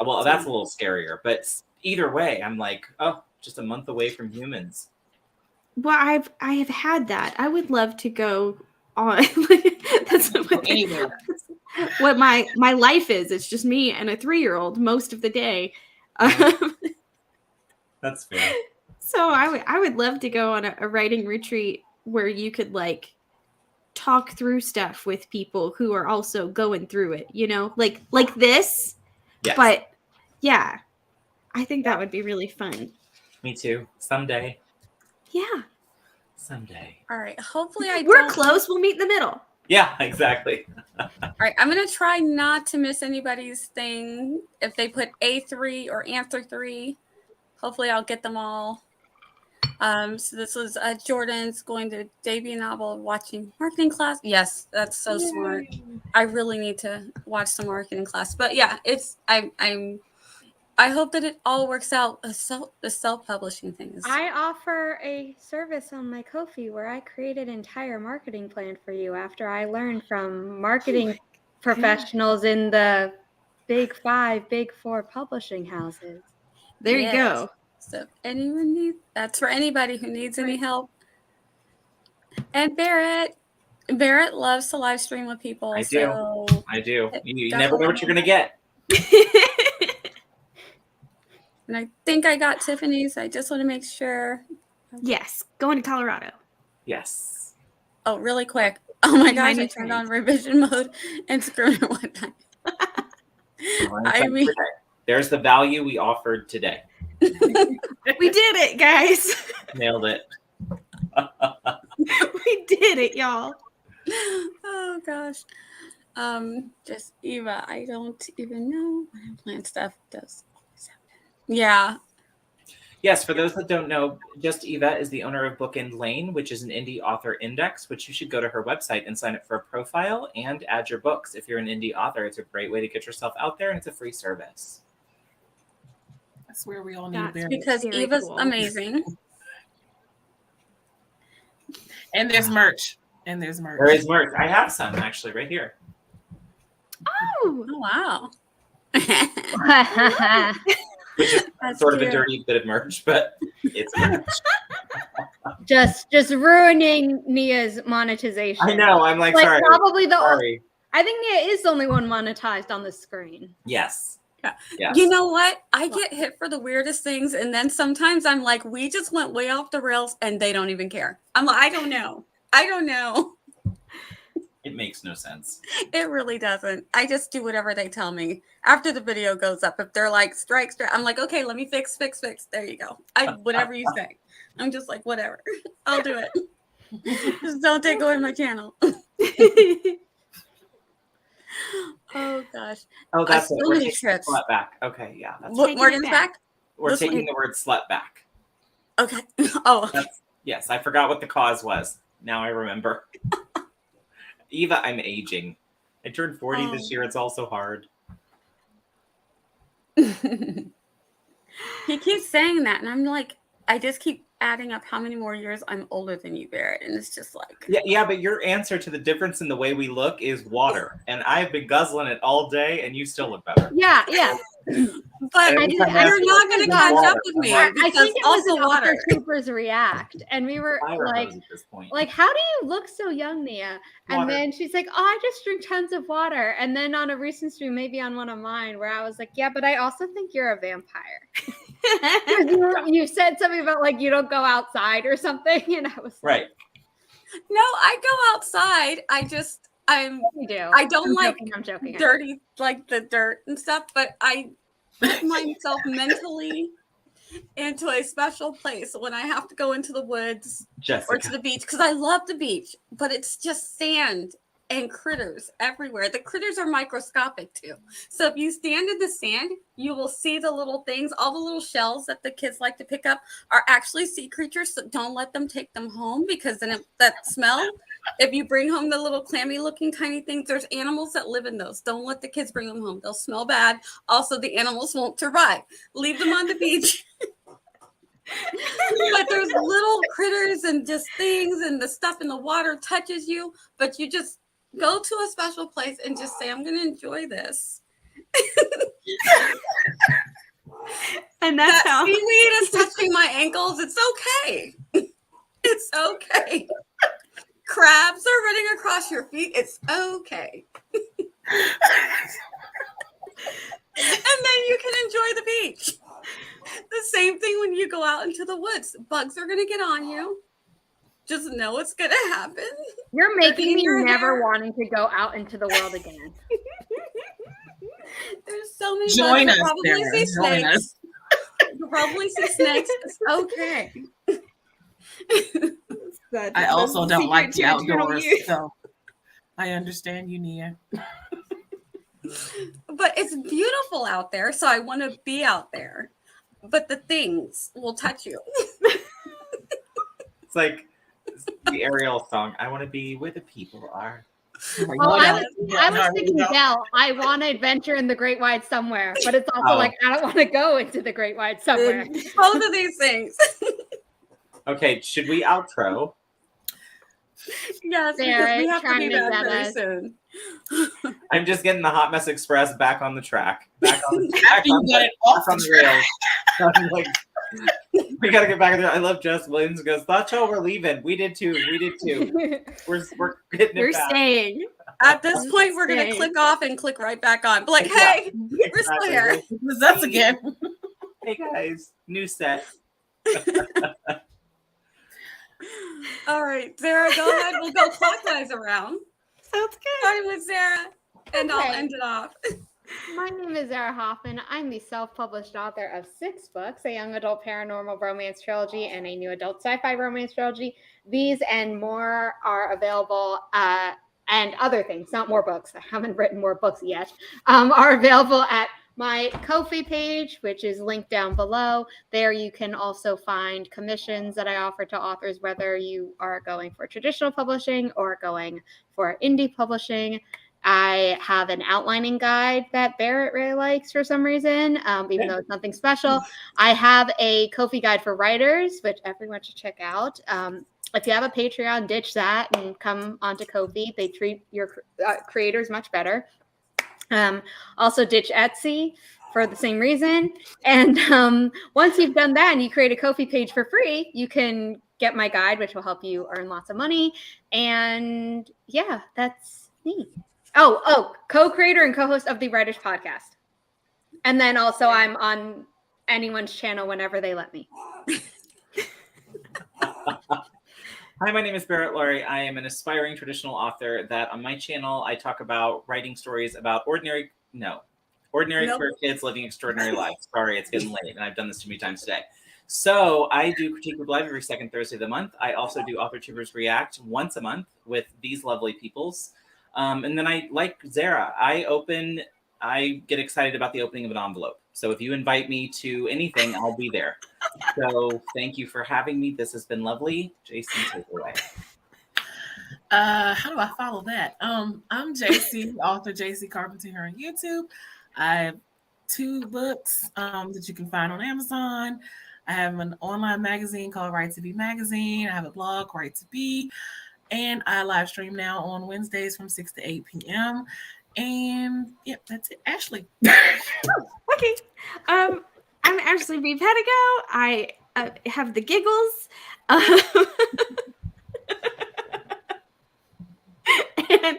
Well, that's a little scarier, but either way, I'm like, oh, just a month away from humans. Well, I have had that. I would love to go on. That's what, Anywhere. what my life is. It's just me and a 3-year-old most of the day. That's fair. So I would love to go on a writing retreat where you could like talk through stuff with people who are also going through it, you know, like this. Yes. But yeah, I think that would be really fun. Me too. Someday. Yeah. Someday. All right. Hopefully We're close. We'll meet in the middle. Yeah, exactly. All right. I'm going to try not to miss anybody's thing. If they put A3 or answer 3, hopefully I'll get them all. So this was Jordan's going to debut novel, watching marketing class. Yes, that's so smart. I really need to watch some marketing class. But yeah, it's I hope that it all works out. The self-publishing thing is. I offer a service on my Ko-fi where I created an entire marketing plan for you after I learned from marketing professionals in the Big 5, Big 4 publishing houses. There you go. So if anyone needs, that's for anybody who needs any help. And Barrett loves to live stream with people. I so do. I do. You never know what you're gonna get. And I think I got Tiffany's. I just want to make sure. Yes, going to Colorado. Yes. Oh, really quick. Oh my gosh, new I turned friend. on revision mode and screwed it one time. I mean, There's the value we offered today. We did it, guys. Nailed it. We did it, y'all. oh gosh. Just Eva, I don't even know what unplanned stuff does always happen. Yeah. Yes, for those that don't know, Just Eva is the owner of Bookend Lane, which is an indie author index, which you should go to her website and sign up for a profile and add your books. If you're an indie author, it's a great way to get yourself out there, and it's a free service. That's where we all need That's Barrett. Because Very Eva's cool. amazing. And there's merch. And there's merch. There is merch. I have some actually right here. Oh, Oh wow. Which is That's sort of a cute. dirty bit of merch, but it's merch. just ruining Nia's monetization. I know. I'm like, Like sorry. probably Sorry. I think Nia is the only one monetized on the screen. Yes. Yeah. Yes. You know what? I get hit for the weirdest things, and then sometimes I'm like, we just went way off the rails, and they don't even care. I'm like, I don't know. It makes no sense. It really doesn't. I just do whatever they tell me after the video goes up. If they're like strike, I'm like, okay, let me fix. There you go. Whatever you say. I'm just like, whatever. I'll do it. Just don't take away my channel. Oh gosh. Oh, that's so it. We're many taking trips. the slut back. Okay, yeah. That's What, Taking Morgan's it back? We're this taking one- the word slut back. Okay. Oh, Yes, I forgot what the cause was. Now I remember. Eva, I'm aging. I turned 40 Oh. this year. It's also hard. he keeps saying that, and I'm like, I just keep adding up how many more years I'm older than you, Barrett, and it's just like, Yeah, but your answer to the difference in the way we look is water. And I've been guzzling it all day, and you still look better. Yeah. But Every time I you're think not it going to was catch water. up with me I because think it was also an water. Author Troopers React, and we were Fire like, hose at this point. how do you look so young, Nia? And Water. then she's like, oh, I just drink tons of water. And then on a recent stream, maybe on one of mine, where I was like, yeah, but I also think you're a vampire. 'Cause you said something about like you don't go outside or something, and I was like, Right. No, I go outside. you do. I don't like I'm joking. dirty, like the dirt and stuff, but I put myself mentally into a special place when I have to go into the woods Jessica. or to the beach because I love the beach, but it's just sand and critters everywhere. The critters are microscopic too. So if you stand in the sand, you will see the little things, all the little shells that the kids like to pick up are actually sea creatures. So don't let them take them home because then that smell, if you bring home the little clammy looking tiny things, there's animals that live in those. Don't let the kids bring them home. They'll smell bad. Also, the animals won't survive. Leave them on the beach. But there's little critters and just things, and the stuff in the water touches you, but you just go to a special place and just say, I'm going to enjoy this. And that's that how seaweed is touching my ankles. It's okay. It's okay. Crabs are running across your feet. It's okay. And then you can enjoy the beach. The same thing when you go out into the woods. Bugs are going to get on you. Just know it's going to happen. You're making me your never hair. wanting to go out into the world again. There's so many Join bugs. us, You'll probably Sarah. see Join snakes. us. You'll probably see snakes. It's okay. I also don't like the outdoors, Youth. so I understand you, Nia. But it's beautiful out there, so I want to be out there. But the things will touch you. It's like the Ariel song. I want to be where the people are. Oh, I was thinking, Dell, I want to adventure in the Great Wide somewhere, but it's also Oh. like I don't want to go into the Great Wide somewhere. Both of these things. Okay, should we outro? Yes, because Barrett, we have to trying be to back get very us. soon. I'm just getting the Hot Mess Express back on the track. Back on the, After you got it off on the the rails. I'm like, we gotta get back there. I love Jess Williams goes, that's how we're leaving. We did too. We did too. We're hitting We're it back. staying. At this point, we're going to Dang. click off and click right back on. But like, hey, we're still here. It's us again. Hey guys, new set. All right, Zara, go ahead. We'll go clockwise around. Sounds good. Starting with Zara, and I'll Okay. end it off. My name is Zara Hoffman. I'm the self-published author of 6 books, a young adult paranormal romance trilogy and a new adult sci-fi romance trilogy. These and more are available, and other things, not more books. I haven't written more books yet, are available at my Ko-fi page, which is linked down below. There you can also find commissions that I offer to authors, whether you are going for traditional publishing or going for indie publishing. I have an outlining guide that Barrett really likes for some reason, even though it's nothing special. I have a Ko-fi guide for writers, which everyone should check out. If you have a Patreon, ditch that and come onto Ko-fi. They treat your creators much better. Also ditch Etsy for the same reason. And once you've done that and you create a Ko-fi page for free, you can get my guide, which will help you earn lots of money. And yeah, that's me. Oh, co-creator and co-host of the Writers Podcast. And then also I'm on anyone's channel whenever they let me. Hi, my name is Barrett Laurie. I am an aspiring traditional author that on my channel, I talk about writing stories about ordinary Nope. queer kids living extraordinary lives. Sorry, it's getting late, and I've done this too many times today. So I do Critique Group Live every second Thursday of the month. I also do Author Tubers React once a month with these lovely peoples. And then I, like Zara, I get excited about the opening of an envelope. So if you invite me to anything, I'll be there. So thank you for having me. This has been lovely. Jason, take it away. How do I follow that? I'm JC, author JC Carpenter here on YouTube. I have 2 books that you can find on Amazon. I have an online magazine called Right to Be Magazine. I have a blog, Right to Be. And I live stream now on Wednesdays from 6 to 8 p.m. And yeah, that's it. Ashley. Okay. I'm Ashley B. Pedigo. I have the giggles. And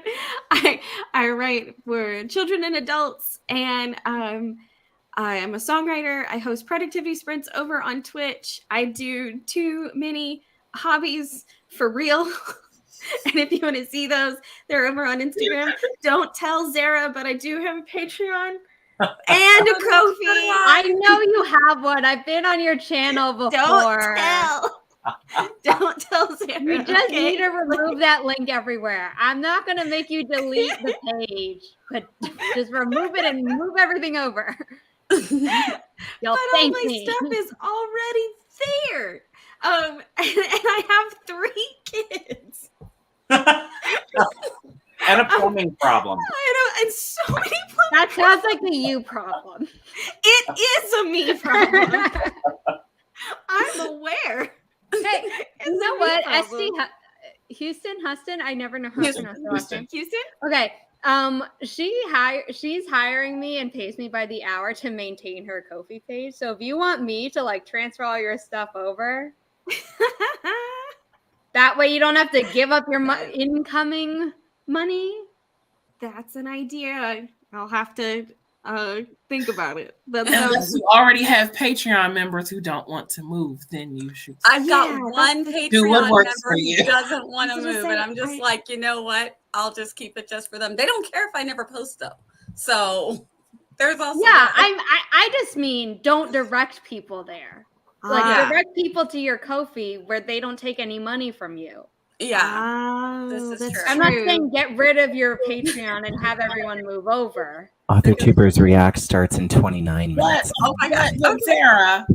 I write for children and adults, and I am a songwriter. I host productivity sprints over on Twitch. I do too many hobbies for real. And if you want to see those, they're over on Instagram. Don't tell Zara, but I do have a Patreon and a Ko-fi. I know you have one. I've been on your channel before. Don't tell Zara. You just need to remove that link everywhere. I'm not going to make you delete the page, but just remove it and move everything over. You'll But all my stuff is already there. And I have 3 kids. And a plumbing problem. I know, and so many plumbing That sounds like a you problem. It is a me problem. I'm aware. Hey, It's you know a me what? problem. Huston. I never know how to pronounce her last name. Houston? Okay. She's hiring me and pays me by the hour to maintain her Ko-fi page. So if you want me to like transfer all your stuff over, that way you don't have to give up your incoming money. That's an idea. I'll have to think about it. That Unless sounds you already have Patreon members who don't want to move, then you should. I've got Yeah, one that's Do what Patreon works for member who you. doesn't want to I was gonna move, say, and I'm just like, you know what? I'll just keep it just for them. They don't care if I never post though. So there's also Yeah, that. I just mean don't direct people there. Like Yeah. direct people to your Ko-fi where they don't take any money from you. Yeah. This is that's true. I'm not saying get rid of your Patreon and have everyone move over. Author Tubers React starts in 29 But, minutes. Oh my God. but Sarah,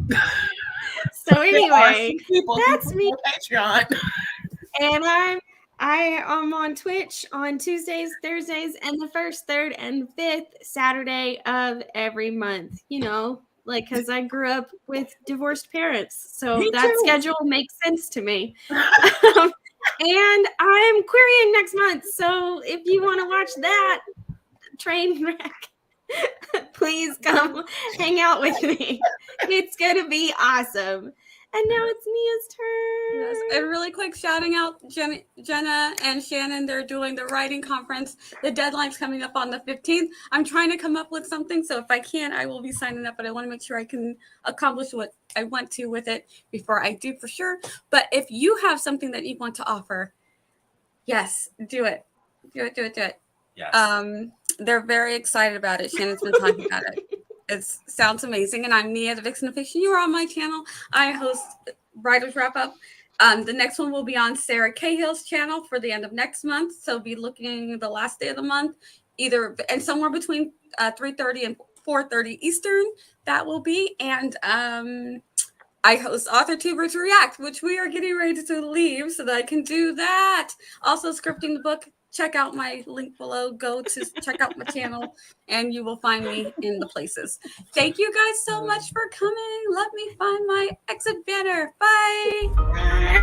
So there are anyway, some people that's who me. do Patreon. And I am on Twitch on Tuesdays, Thursdays, and the first, third, and 5th Saturday of every month. You know, like because I grew up with divorced parents, so Me that too. schedule makes sense to me. And I'm querying next month, so if you want to watch that train wreck, please come hang out with me. It's gonna be awesome. And now it's Mia's turn. Yes, and really quick, shouting out Jenna and Shannon. They're doing the writing conference. The deadline's coming up on the 15th. I'm trying to come up with something, so if I can, I will be signing up. But I want to make sure I can accomplish what I want to with it before I do for sure. But if you have something that you want to offer, yes, do it. Do it. Yes. They're very excited about it. Shannon's been talking about it. It sounds amazing. And I'm Mia, the Vixen of Fiction. You are on my channel. I host Writers Wrap Up. The next one will be on Sarah Cahill's channel for the end of next month. So be looking the last day of the month, and somewhere between 3:30 and 4:30 Eastern. That will be. And I host Author Tubers React, which we are getting ready to leave so that I can do that. Also scripting the book. Check out my link below. Go to check out my channel, and you will find me in the places. Thank you guys so much for coming. Let me find my exit banner. Bye.